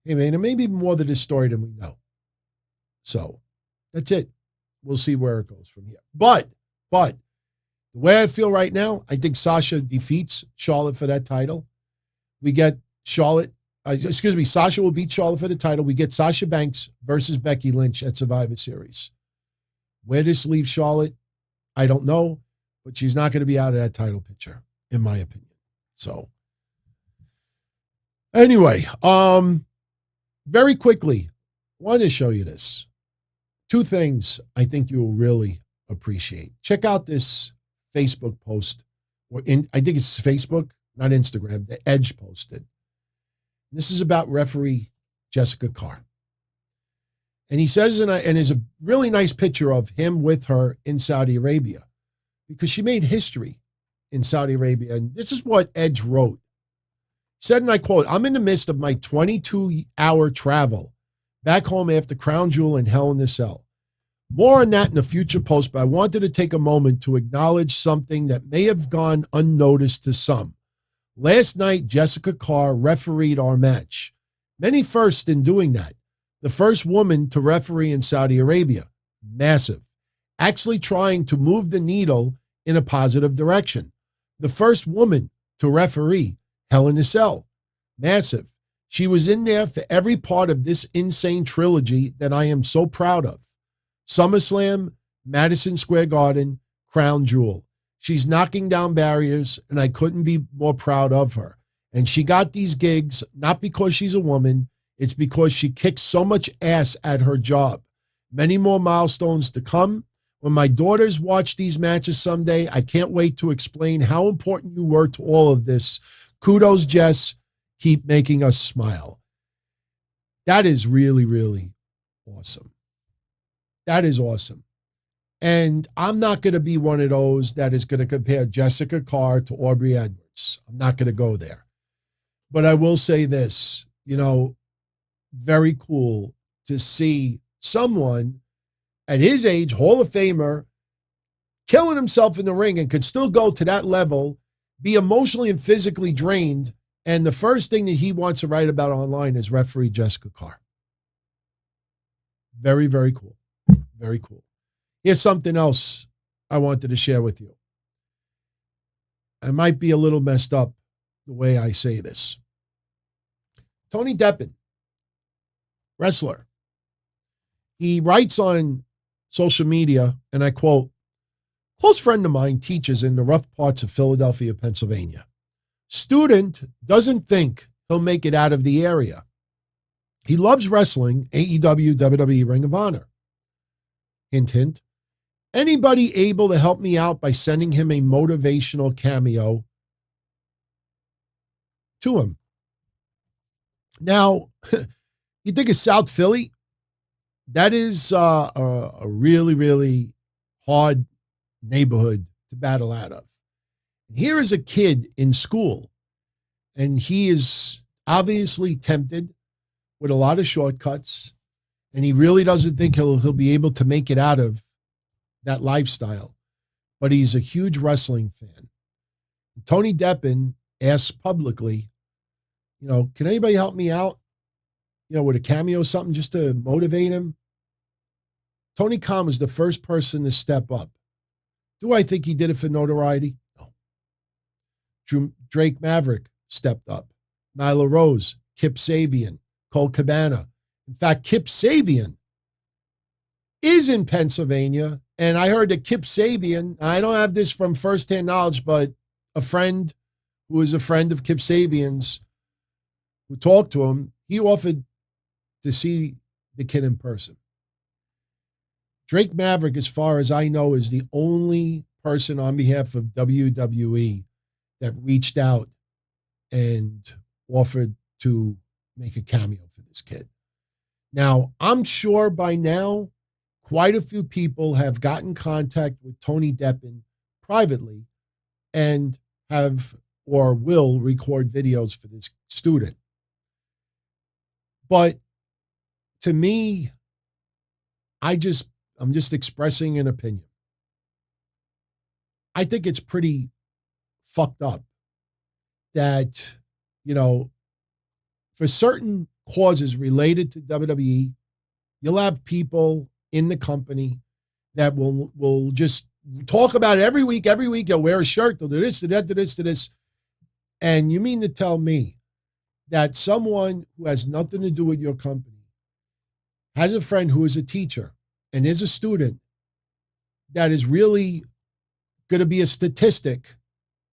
hey, man, there may be more to this story than we know. So that's it. We'll see where it goes from here. But the way I feel right now, I think Sasha defeats Charlotte for that title. We get Sasha will beat Charlotte for the title. We get Sasha Banks versus Becky Lynch at Survivor Series. Where this leaves Charlotte, I don't know, but she's not going to be out of that title picture, in my opinion. So, anyway, very quickly, I wanted to show you this. Two things I think you will really appreciate. Check out this Facebook post. I think it's Facebook, not Instagram. The Edge posted. This is about referee Jessica Carr. And he says, and there's a really nice picture of him with her in Saudi Arabia because she made history in Saudi Arabia. And this is what Edge wrote. He said, and I quote, "I'm in the midst of my 22-hour travel back home after Crown Jewel and Hell in a Cell. More on that in a future post, but I wanted to take a moment to acknowledge something that may have gone unnoticed to some. Last night, Jessica Carr refereed our match. Many firsts in doing that. The first woman to referee in Saudi Arabia. Massive. Actually trying to move the needle in a positive direction. The first woman to referee Hell in a Cell. Massive. She was in there for every part of this insane trilogy that I am so proud of. SummerSlam, Madison Square Garden, Crown Jewel. She's knocking down barriers, and I couldn't be more proud of her. And she got these gigs not because she's a woman, it's because she kicks so much ass at her job. Many more milestones to come. When my daughters watch these matches someday, I can't wait to explain how important you were to all of this. Kudos, Jess. Keep making us smile." That is really, really awesome. That is awesome. And I'm not going to be one of those that is going to compare Jessica Carr to Aubrey Edwards. I'm not going to go there. But I will say this, very cool to see someone at his age, Hall of Famer, killing himself in the ring and could still go to that level, be emotionally and physically drained, and the first thing that he wants to write about online is referee Jessica Carr. Very, very cool. Very cool. Here's something else I wanted to share with you. I might be a little messed up the way I say this. Tony Deppen, wrestler. He writes on social media, and I quote, "Close friend of mine teaches in the rough parts of Philadelphia, Pennsylvania. Student doesn't think he'll make it out of the area. He loves wrestling, AEW, WWE, Ring of Honor. Hint, hint. Anybody able to help me out by sending him a motivational cameo to him?" Now, you think of South Philly? That is a really, really hard neighborhood to battle out of. Here is a kid in school, and he is obviously tempted with a lot of shortcuts, and he really doesn't think he'll be able to make it out of that lifestyle. But he's a huge wrestling fan. Tony Deppen asks publicly, can anybody help me out, with a cameo or something just to motivate him? Tony Khan was the first person to step up. Do I think he did it for notoriety? No. Drake Maverick stepped up. Nyla Rose, Kip Sabian, Cole Cabana. In fact, Kip Sabian is in Pennsylvania, and I heard that Kip Sabian, I don't have this from firsthand knowledge, but a friend who is a friend of Kip Sabian's who talked to him, he offered to see the kid in person. Drake Maverick, as far as I know, is the only person on behalf of WWE that reached out and offered to make a cameo for this kid. Now, I'm sure by now, quite a few people have gotten contact with Tony Deppen privately and have or will record videos for this student. But to me, I'm just expressing an opinion. I think it's pretty fucked up that, for certain causes related to WWE, you'll have people in the company that will just talk about it every week. They'll wear a shirt, they'll do this, do that, do this, do this. And you mean to tell me that someone who has nothing to do with your company has a friend who is a teacher and is a student that is really going to be a statistic,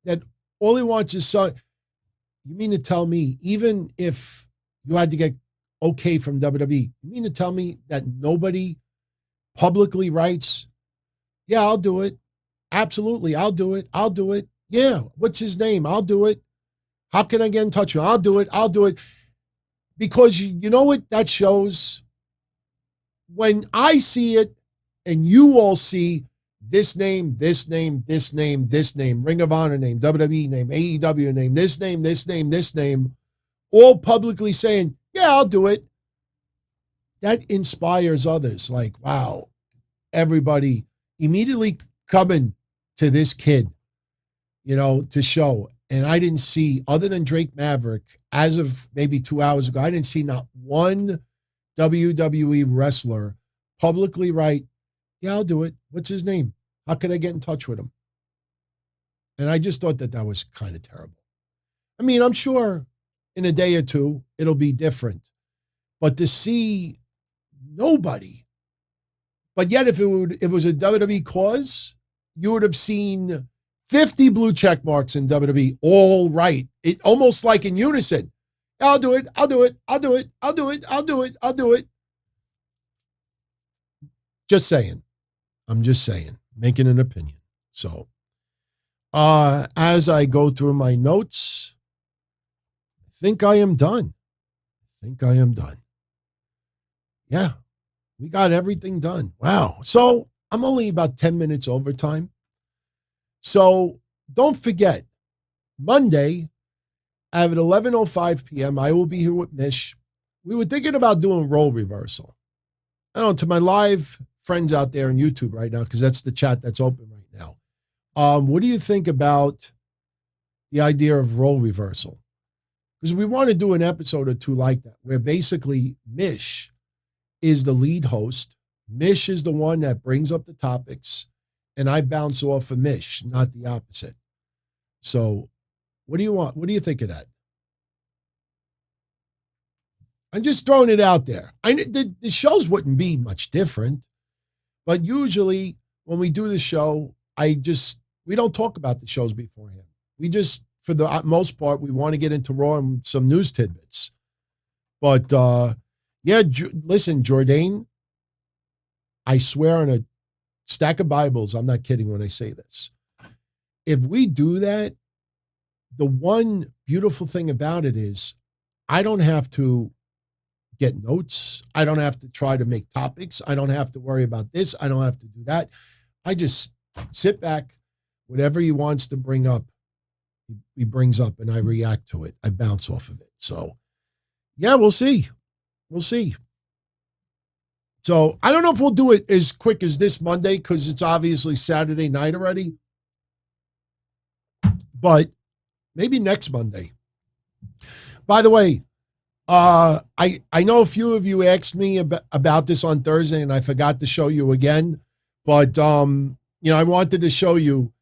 that all he wants is you mean to tell me, even if you had to get okay from WWE, you mean to tell me that nobody publicly writes, yeah, I'll do it. Absolutely, I'll do it. Yeah, what's his name? I'll do it. How can I get in touch with him? I'll do it. Because you know what that shows? When I see it and you all see this name, Ring of Honor name, WWE name, AEW name, this name, all publicly saying, yeah, I'll do it. That inspires others. Like, wow, everybody immediately coming to this kid, to show. And I didn't see, other than Drake Maverick, as of maybe 2 hours ago, I didn't see not one WWE wrestler publicly write, yeah, I'll do it. What's his name? How can I get in touch with him? And I just thought that was kind of terrible. I mean, I'm sure in a day or two, it'll be different. But to see nobody, but yet if it was a WWE cause, you would have seen 50 blue check marks in WWE, all right. It almost like in unison. I'll do it. Just saying. I'm just saying. Making an opinion. So, as I go through my notes, I think I am done. Yeah, we got everything done. Wow. So, I'm only about 10 minutes overtime. So don't forget, Monday at 11:05 p.m., I will be here with Mish. We were thinking about doing role reversal. I don't know, to my live friends out there on YouTube right now, because that's the chat that's open right now. What do you think about the idea of role reversal? Because we want to do an episode or two like that, where basically Mish is the lead host. Mish is the one that brings up the topics, and I bounce off of Mish, not the opposite. So what do you want? What do you think of that? I'm just throwing it out there. The shows wouldn't be much different, but usually when we do the show, we don't talk about the shows beforehand. We just, for the most part, we want to get into Raw and some news tidbits. But listen, Jourdain, I swear on a stack of Bibles, I'm not kidding when I say this. If we do that, the one beautiful thing about it is I don't have to get notes. I don't have to try to make topics. I don't have to worry about this. I don't have to do that. I just sit back. Whatever he wants to bring up, he brings up, and I react to it. I bounce off of it. So, yeah, we'll see. We'll see. So I don't know if we'll do it as quick as this Monday because it's obviously Saturday night already. But maybe next Monday. By the way, I know a few of you asked me about this on Thursday, and I forgot to show you again. But, I wanted to show you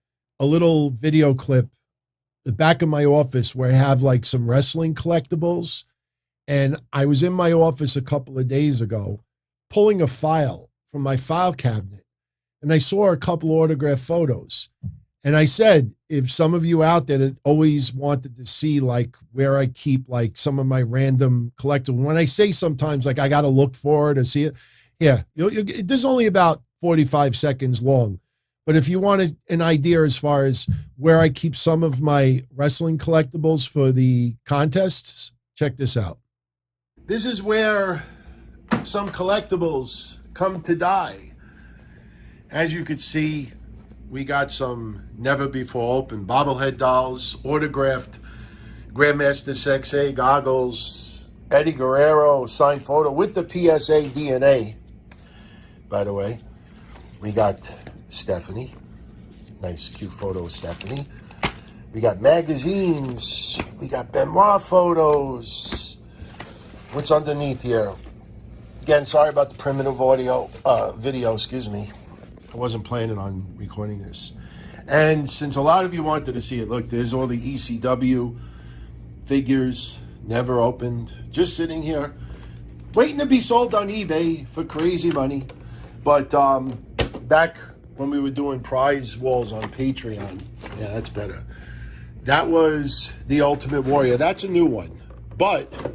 a little video clip, the back of my office where I have like some wrestling collectibles. And I was in my office a couple of days ago pulling a file from my file cabinet, and I saw a couple autograph photos. And I said, if some of you out there that always wanted to see like where I keep like some of my random collectibles, when I say sometimes like I got to look for it or see it, yeah, this is only about 45 seconds long. But if you want an idea as far as where I keep some of my wrestling collectibles for the contests, check this out. This is where some collectibles come to die. As you could see, we got some never before open bobblehead dolls, autographed Grandmaster Sexay goggles, Eddie Guerrero signed photo with the PSA DNA. By the way, we got Stephanie. Nice, cute photo of Stephanie. We got magazines. We got Benoit photos. What's underneath here? Again, sorry about the primitive video, excuse me. I wasn't planning on recording this. And since a lot of you wanted to see it, look, there's all the ECW figures, never opened, just sitting here, waiting to be sold on eBay for crazy money. But back when we were doing prize walls on Patreon, yeah, that's better. That was the Ultimate Warrior. That's a new one. But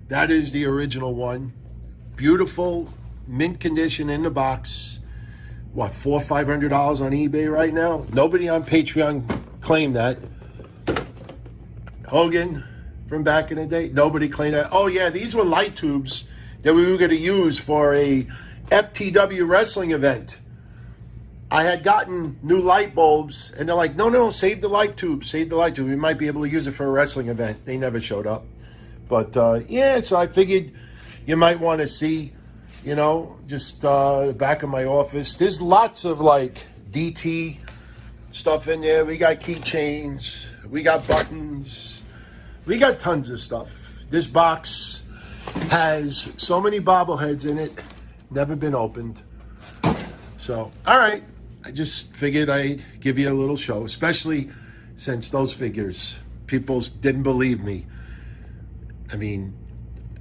that is the original one. Beautiful, mint condition in the box. What, $400 or $500 on eBay right now? Nobody on Patreon claimed that. Hogan from back in the day, nobody claimed that. Oh yeah, these were light tubes that we were going to use for a FTW wrestling event. I had gotten new light bulbs, and they're like, no, save the light tube, We might be able to use it for a wrestling event. They never showed up. But yeah, so I figured you might want to see, just the back of my office. There's lots of like DT stuff in there. We got keychains. We got buttons. We got tons of stuff. This box has so many bobbleheads in it. Never been opened. So, all right. I just figured I'd give you a little show, especially since those figures, people didn't believe me. I mean,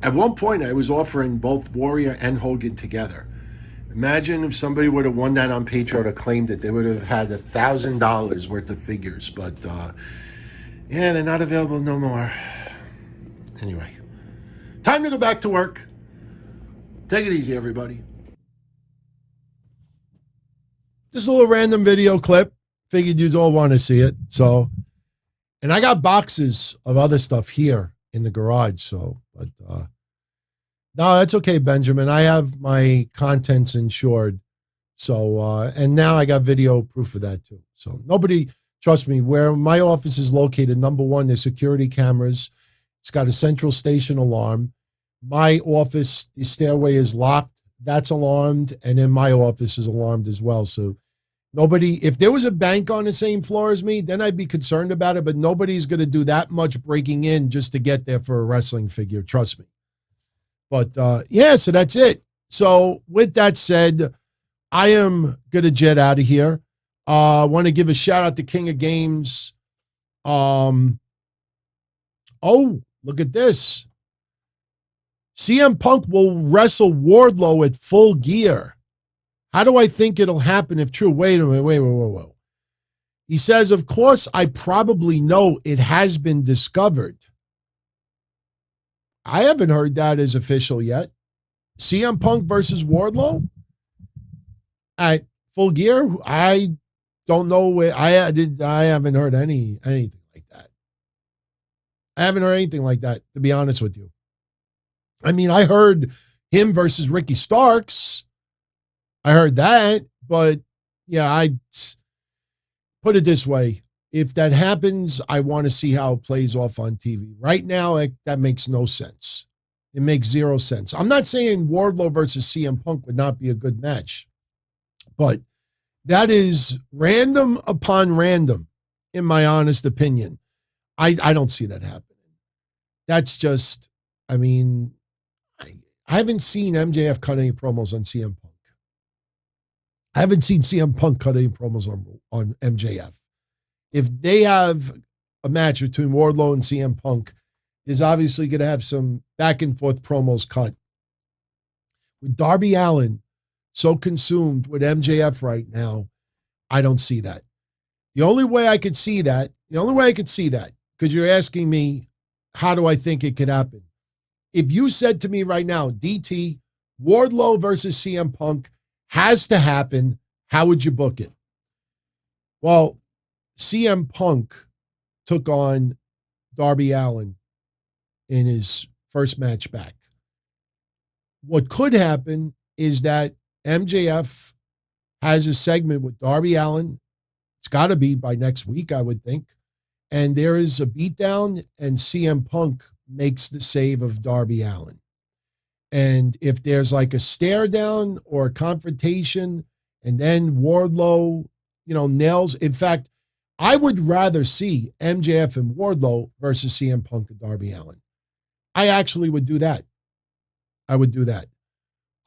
at one point, I was offering both Warrior and Hogan together. Imagine if somebody would have won that on Patreon or claimed it. They would have had $1,000 worth of figures. But, yeah, they're not available no more. Anyway, time to go back to work. Take it easy, everybody. Just a little random video clip. Figured you'd all want to see it. So, and I got boxes of other stuff here in the garage. So, but no, that's okay, Benjamin. I have my contents insured. So, and now I got video proof of that too. So nobody, trust me, where my office is located, number one, there's security cameras. It's got a central station alarm. My office, the stairway is locked. That's alarmed. And then my office is alarmed as well. So Nobody, if there was a bank on the same floor as me, then I'd be concerned about it, but nobody's going to do that much breaking in just to get there for a wrestling figure. Trust me. But yeah, so that's it. So with that said, I am going to jet out of here. I want to give a shout out to King of Games. Oh, look at this. CM Punk will wrestle Wardlow at Full Gear. How do I think it'll happen if true? Wait a minute. Wait. He says, of course, I probably know it has been discovered. I haven't heard that as official yet. CM Punk versus Wardlow at Full Gear? I don't know. I haven't heard anything like that. I haven't heard anything like that, to be honest with you. I mean, I heard him versus Ricky Starks. I heard that, but yeah, I put it this way. If that happens, I want to see how it plays off on TV. Right now, that makes no sense. It makes zero sense. I'm not saying Wardlow versus CM Punk would not be a good match, but that is random upon random, in my honest opinion. I don't see that happening. That's just, I mean, I haven't seen MJF cut any promos on CM Punk. I haven't seen CM Punk cut any promos on MJF. If they have a match between Wardlow and CM Punk, is obviously going to have some back and forth promos cut. With Darby Allin so consumed with MJF right now, I don't see that. The only way I could see that, because you're asking me, how do I think it could happen? If you said to me right now, DT, Wardlow versus CM Punk has to happen, how would you book it? Well, CM Punk took on Darby Allin in his first match back. What could happen is that MJF has a segment with Darby Allin. It's got to be by next week, I would think. And there is a beatdown, and CM Punk makes the save of Darby Allin. And if there's like a stare down or a confrontation, and then Wardlow, nails. In fact, I would rather see MJF and Wardlow versus CM Punk and Darby Allin. I actually would do that. I would do that.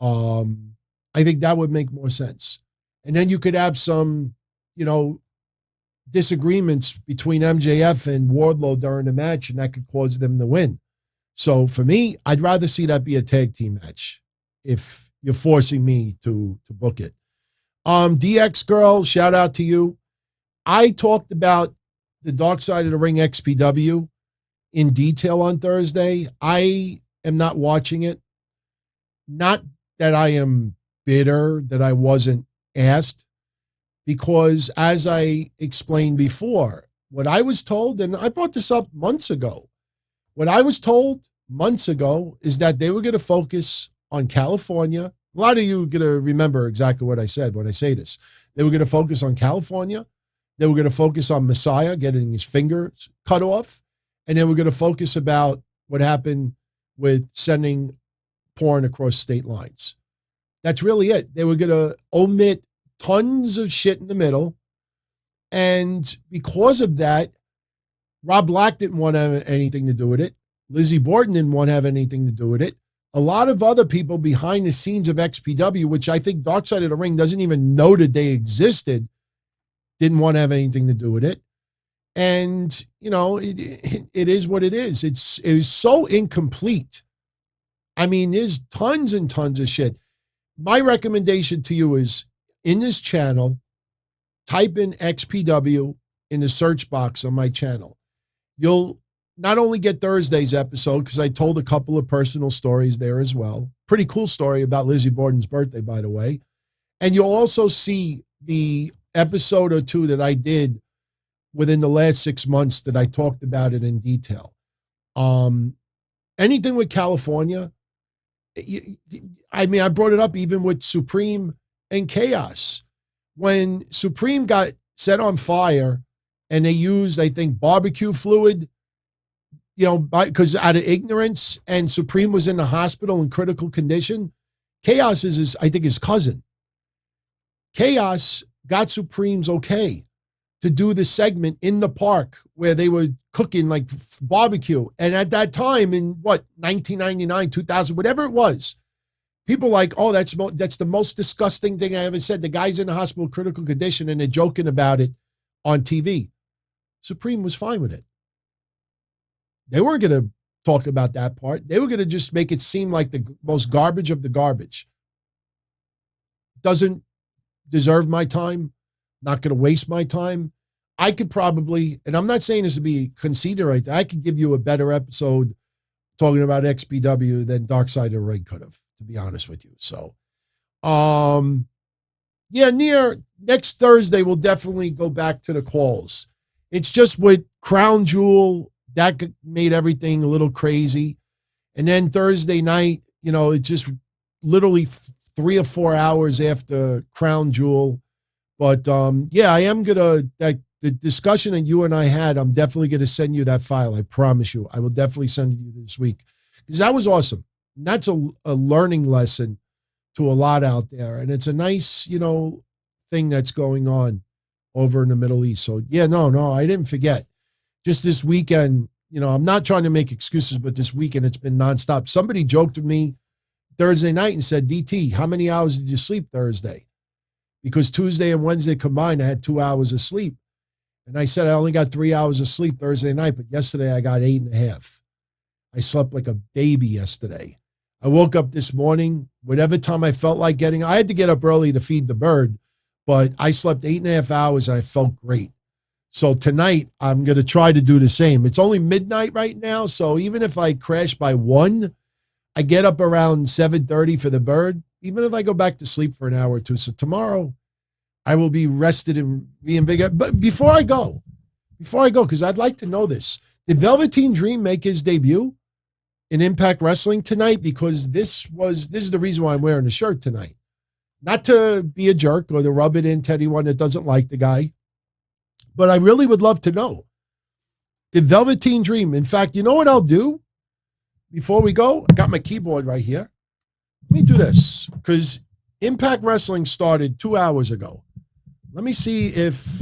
I think that would make more sense. And then you could have some, disagreements between MJF and Wardlow during the match, and that could cause them to win. So for me, I'd rather see that be a tag team match if you're forcing me to book it. DX Girl, shout out to you. I talked about the Dark Side of the Ring XPW in detail on Thursday. I am not watching it. Not that I am bitter that I wasn't asked, because as I explained before, what I was told, and I brought this up months ago, what I was told months ago is that they were going to focus on California. A lot of you are going to remember exactly what I said when I say this. They were going to focus on California. They were going to focus on Messiah getting his fingers cut off. And they were going to focus about what happened with sending porn across state lines. That's really it. They were going to omit tons of shit in the middle. And because of that, Rob Black didn't want to have anything to do with it. Lizzie Borden didn't want to have anything to do with it. A lot of other people behind the scenes of XPW, which I think Dark Side of the Ring doesn't even know that they existed, didn't want to have anything to do with it. And, it is what it is. It is so incomplete. I mean, there's tons and tons of shit. My recommendation to you is, in this channel, type in XPW in the search box on my channel. You'll not only get Thursday's episode, because I told a couple of personal stories there as well. Pretty cool story about Lizzie Borden's birthday, by the way. And you'll also see the episode or two that I did within the last 6 months that I talked about it in detail. Anything with California, I mean, I brought it up even with Supreme and Chaos. When Supreme got set on fire and they used, I think, barbecue fluid, because out of ignorance, and Supreme was in the hospital in critical condition, Chaos is, I think, his cousin. Chaos got Supreme's okay to do the segment in the park where they were cooking like barbecue. And at that time in 1999, 2000, whatever it was, people like, oh, that's the most disgusting thing I ever said. The guy's in the hospital, critical condition, and they're joking about it on TV. Supreme was fine with it. They weren't going to talk about that part. They were going to just make it seem like the most garbage of the garbage. Doesn't deserve my time. Not going to waste my time. I could probably, and I'm not saying this to be conceited right there, I could give you a better episode talking about XPW than Dark Side of the Ring could have, to be honest with you. So, next Thursday, we'll definitely go back to the calls. It's just with Crown Jewel, that made everything a little crazy. And then Thursday night, it's just literally 3 or 4 hours after Crown Jewel. But I am going to, the discussion that you and I had, I'm definitely going to send you that file. I promise you. I will definitely send it to you this week. Because that was awesome. And that's a learning lesson to a lot out there. And it's a nice, thing that's going on over in the Middle East. So, no, I didn't forget. Just this weekend, I'm not trying to make excuses, but this weekend it's been nonstop. Somebody joked with me Thursday night and said, DT, how many hours did you sleep Thursday? Because Tuesday and Wednesday combined, I had 2 hours of sleep. And I said, I only got 3 hours of sleep Thursday night, but yesterday I got 8.5. I slept like a baby yesterday. I woke up this morning, whatever time I felt like getting, I had to get up early to feed the bird, but I slept 8.5 hours and I felt great. So tonight I'm going to try to do the same. It's only midnight right now. So even if I crash by 1, I get up around 7:30 for the bird, even if I go back to sleep for an hour or two. So tomorrow I will be rested and reinvigorated. But before I go, because I'd like to know this, did Velveteen Dream make his debut in Impact Wrestling tonight? Because this is the reason why I'm wearing the shirt tonight. Not to be a jerk or to rub it into anyone that doesn't like the guy, but I really would love to know. Did Velveteen Dream, in fact, you know what I'll do before we go? I got my keyboard right here. Let me do this, because Impact Wrestling started 2 hours ago. Let me see if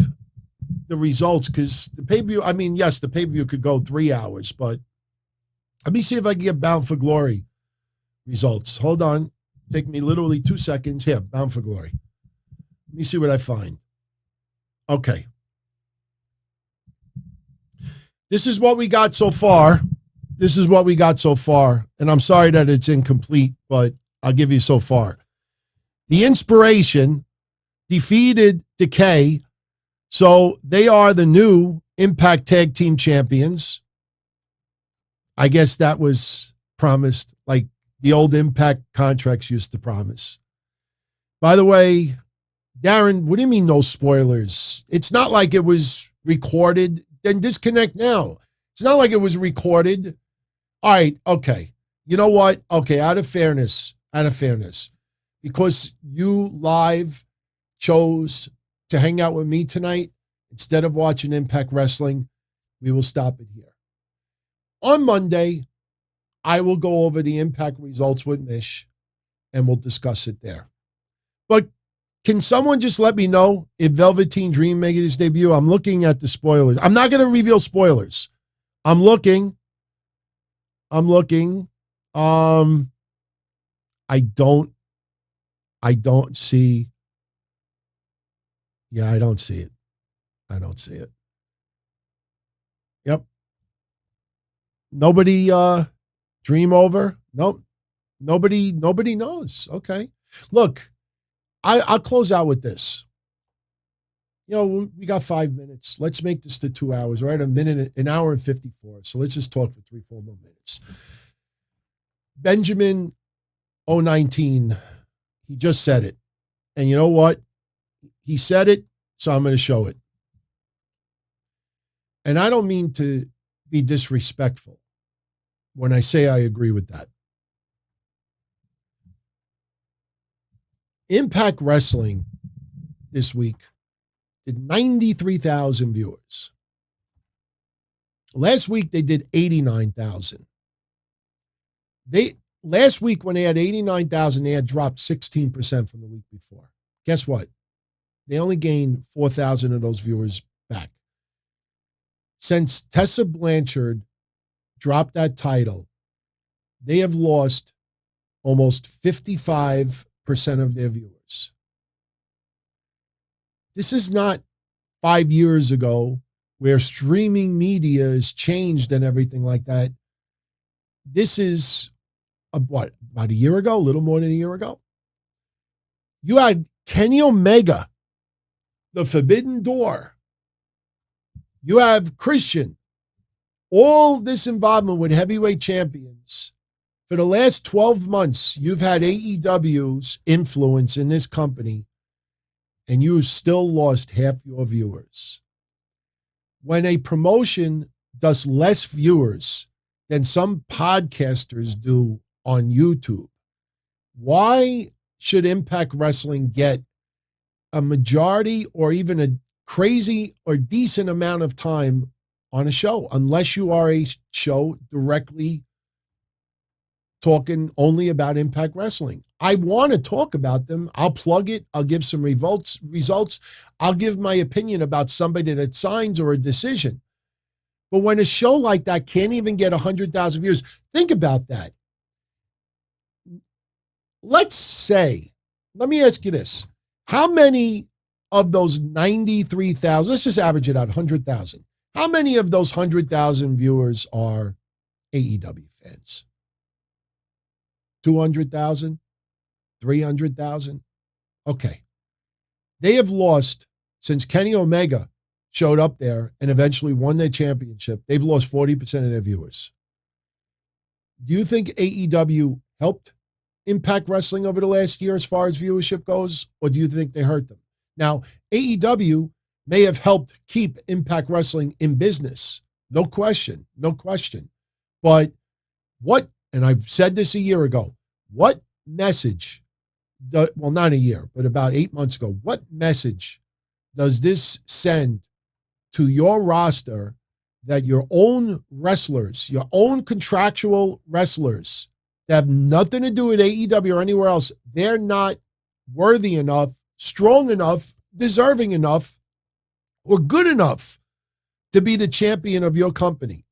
the results, because the pay-per-view, yes, the pay-per-view could go 3 hours, but let me see if I can get Bound for Glory results. Hold on. Take me literally 2 seconds. Here, Bound for Glory. Let me see what I find. Okay. This is what we got so far. And I'm sorry that it's incomplete, but I'll give you so far. The Inspiration defeated Decay, so they are the new Impact Tag Team Champions. I guess that was promised, like the old Impact contracts used to promise. By the way, Darren, what do you mean no spoilers? It's not like it was recorded. Then disconnect now. It's not like it was recorded. All right, okay. You know what? Okay, out of fairness, because you live chose to hang out with me tonight instead of watching Impact Wrestling, we will stop it here. On Monday, I will go over the Impact results with Mish, and we'll discuss it there. But can someone just let me know if Velveteen Dream made his debut? I'm looking at the spoilers. I'm not going to reveal spoilers. I'm looking. I don't see. Yeah, I don't see it. Yep. Nobody dream over? Nope. Nobody knows. Okay. Look, I'll close out with this. We got 5 minutes. Let's make this to 2 hours, right? An hour and 54. So let's just talk for 3-4 more minutes. Benjamin 019, he just said it. And you know what? He said it, so I'm going to show it. And I don't mean to be disrespectful when I say I agree with that. Impact Wrestling this week did 93,000 viewers. Last week they did 89,000. Last week when they had 89,000, they had dropped 16% from the week before. Guess what? they only gained 4,000 of those viewers back. Since Tessa Blanchard dropped that title, they have lost almost 55% of their viewers. This is not 5 years ago where streaming media has changed and everything like that. This is about a year ago, a little more than a year ago. You had Kenny Omega, the Forbidden Door. You have Christian. All this involvement with heavyweight champions. For the last 12 months, you've had AEW's influence in this company, and you still lost half your viewers. When a promotion does less viewers than some podcasters do on YouTube, why should Impact Wrestling get a majority or even a crazy or decent amount of time on a show, unless you are a show directly talking only about Impact Wrestling? I want to talk about them. I'll plug it. I'll give some results. I'll give my opinion about somebody that signs or a decision. But when a show like that can't even get 100,000 views, think about that. Let's say, let me ask you this. How many of those 93,000, let's just average it out, 100,000. How many of those 100,000 viewers are AEW fans? 200,000? 300,000? Okay. They have lost, since Kenny Omega showed up there and eventually won their championship, they've lost 40% of their viewers. Do you think AEW helped Impact Wrestling over the last year as far as viewership goes, or do you think they hurt them? Now, AEW may have helped keep Impact Wrestling in business. No question. No question. But what, and I've said this a year ago, what message, well, not a year, but about 8 months ago, what message does this send to your roster that your own wrestlers, your own contractual wrestlers that have nothing to do with AEW or anywhere else, they're not worthy enough, strong enough, deserving enough, or good enough to be the champion of your company?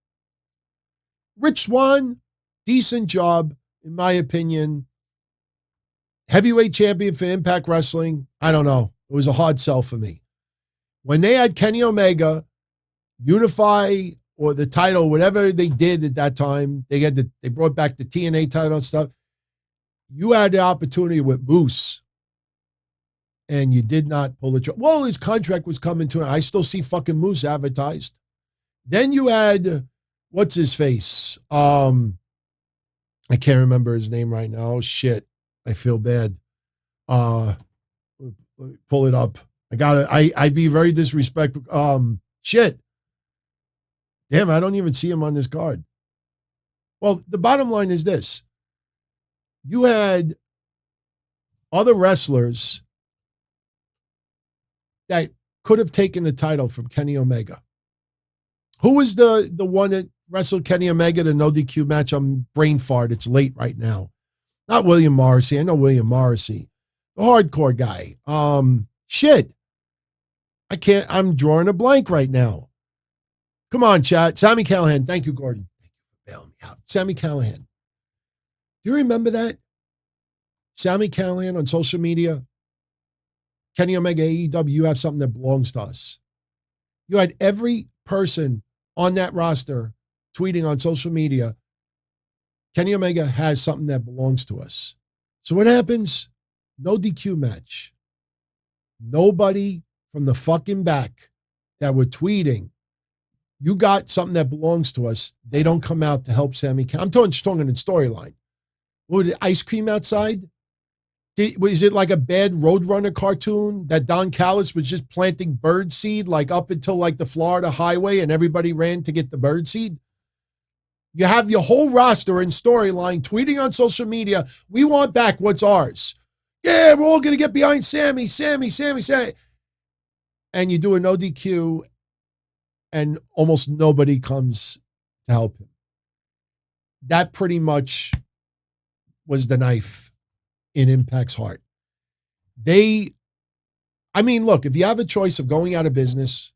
Rich Swann, decent job, in my opinion. Heavyweight champion for Impact Wrestling, I don't know. It was a hard sell for me. When they had Kenny Omega unify, or the title, whatever they did at that time, they brought back the TNA title and stuff. You had the opportunity with Moose, and you did not pull the trigger. Well, his contract was coming to an end. I still see fucking Moose advertised. Then you had, what's his face? I can't remember his name right now. Oh, shit. I feel bad. Let me pull it up. I'd be very disrespectful. Shit. Damn, I don't even see him on this card. Well, the bottom line is this. You had other wrestlers that could have taken the title from Kenny Omega. Who was the one that wrestled Kenny Omega, the no DQ match? I'm brain fart. It's late right now. Not William Morrissey. I know William Morrissey. The hardcore guy. Shit. I'm drawing a blank right now. Come on, chat. Sami Callihan. Thank you, Gordon. Thank you for bailing me out. Sami Callihan. Do you remember that? Sami Callihan on social media. Kenny Omega, AEW, you have something that belongs to us. You had every person on that roster tweeting on social media, Kenny Omega has something that belongs to us. So what happens? No DQ match. Nobody from the fucking back that were tweeting, you got something that belongs to us. They don't come out to help Sami Callihan. I'm talking in storyline. What, the ice cream outside? Was it like a bad Roadrunner cartoon that Don Callis was just planting bird seed like up until like the Florida highway and everybody ran to get the bird seed? You have your whole roster in storyline tweeting on social media, we want back what's ours. Yeah, we're all going to get behind Sami. And you do a no DQ and almost nobody comes to help him. That pretty much was the knife in Impact's heart. I I mean, look, if you have a choice of going out of business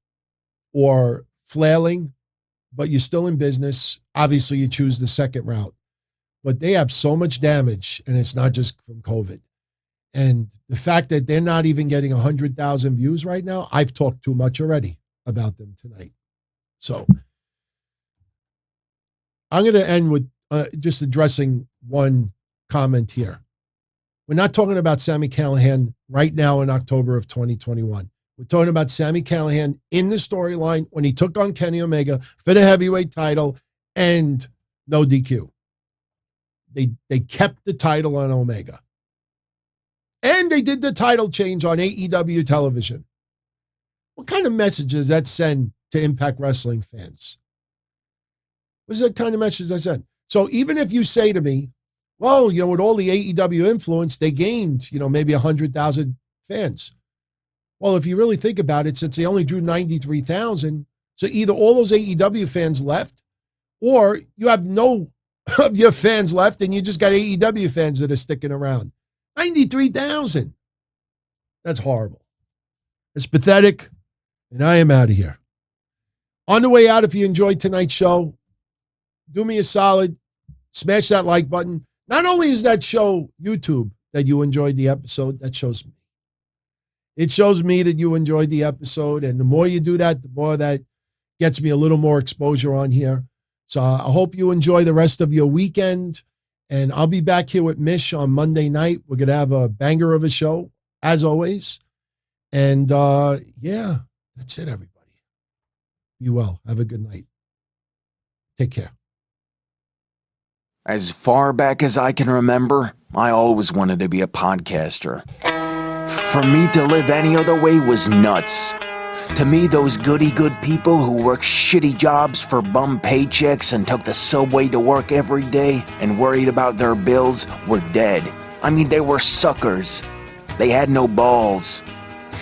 or flailing, but you're still in business, obviously you choose the second route. But they have so much damage, and it's not just from COVID. And the fact that they're not even getting 100,000 views right now, I've talked too much already about them tonight. So I'm going to end with just addressing one comment here. We're not talking about Sami Callihan right now in October of 2021. We're talking about Sami Callihan in the storyline when he took on Kenny Omega for the heavyweight title and no DQ. They kept the title on Omega. And they did the title change on AEW television. What kind of message does that send to Impact Wrestling fans? What's that kind of message that send? So even if you say to me, well, with all the AEW influence, they gained, maybe 100,000 fans. Well, if you really think about it, since they only drew 93,000, so either all those AEW fans left, or you have no of your fans left and you just got AEW fans that are sticking around. 93,000. That's horrible. It's pathetic. And I am out of here. On the way out, if you enjoyed tonight's show, do me a solid. Smash that like button. Not only is that show YouTube that you enjoyed the episode, that shows me. It shows me that you enjoyed the episode. And the more you do that, the more that gets me a little more exposure on here. So I hope you enjoy the rest of your weekend. And I'll be back here with Mish on Monday night. We're going to have a banger of a show, as always. And yeah, that's it, everybody. Be well. Have a good night. Take care. As far back as I can remember, I always wanted to be a podcaster. For me to live any other way was nuts. To me, those goody-good people who worked shitty jobs for bum paychecks and took the subway to work every day and worried about their bills were dead. I mean, they were suckers. They had no balls.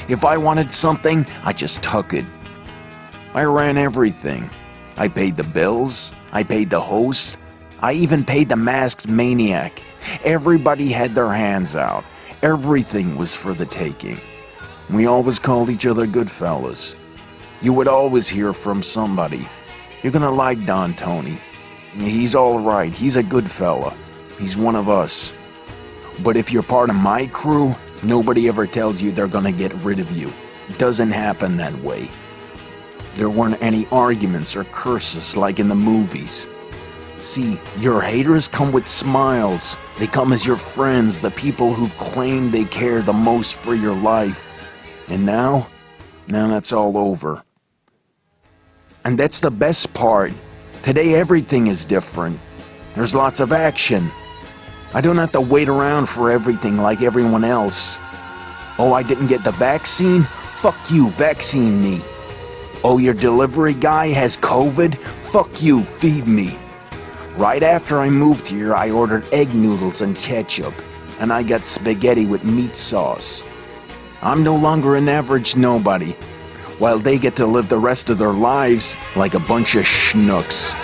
If I wanted something, I just took it. I ran everything. I paid the bills. I paid the host. I even paid the masked maniac. Everybody had their hands out. Everything was for the taking. We always called each other good fellas. You would always hear from somebody. You're gonna like Don Tony. He's alright. He's a good fella. He's one of us. But if you're part of my crew, nobody ever tells you they're gonna get rid of you. It doesn't happen that way. There weren't any arguments or curses like in the movies. See, your haters come with smiles. They come as your friends, the people who've claimed they care the most for your life. And now that's all over. And that's the best part. Today everything is different. There's lots of action. I don't have to wait around for everything like everyone else. Oh, I didn't get the vaccine? Fuck you, vaccine me. Oh, your delivery guy has COVID? Fuck you, feed me. Right after I moved here, I ordered egg noodles and ketchup, and I got spaghetti with meat sauce. I'm no longer an average nobody, while they get to live the rest of their lives like a bunch of schnooks.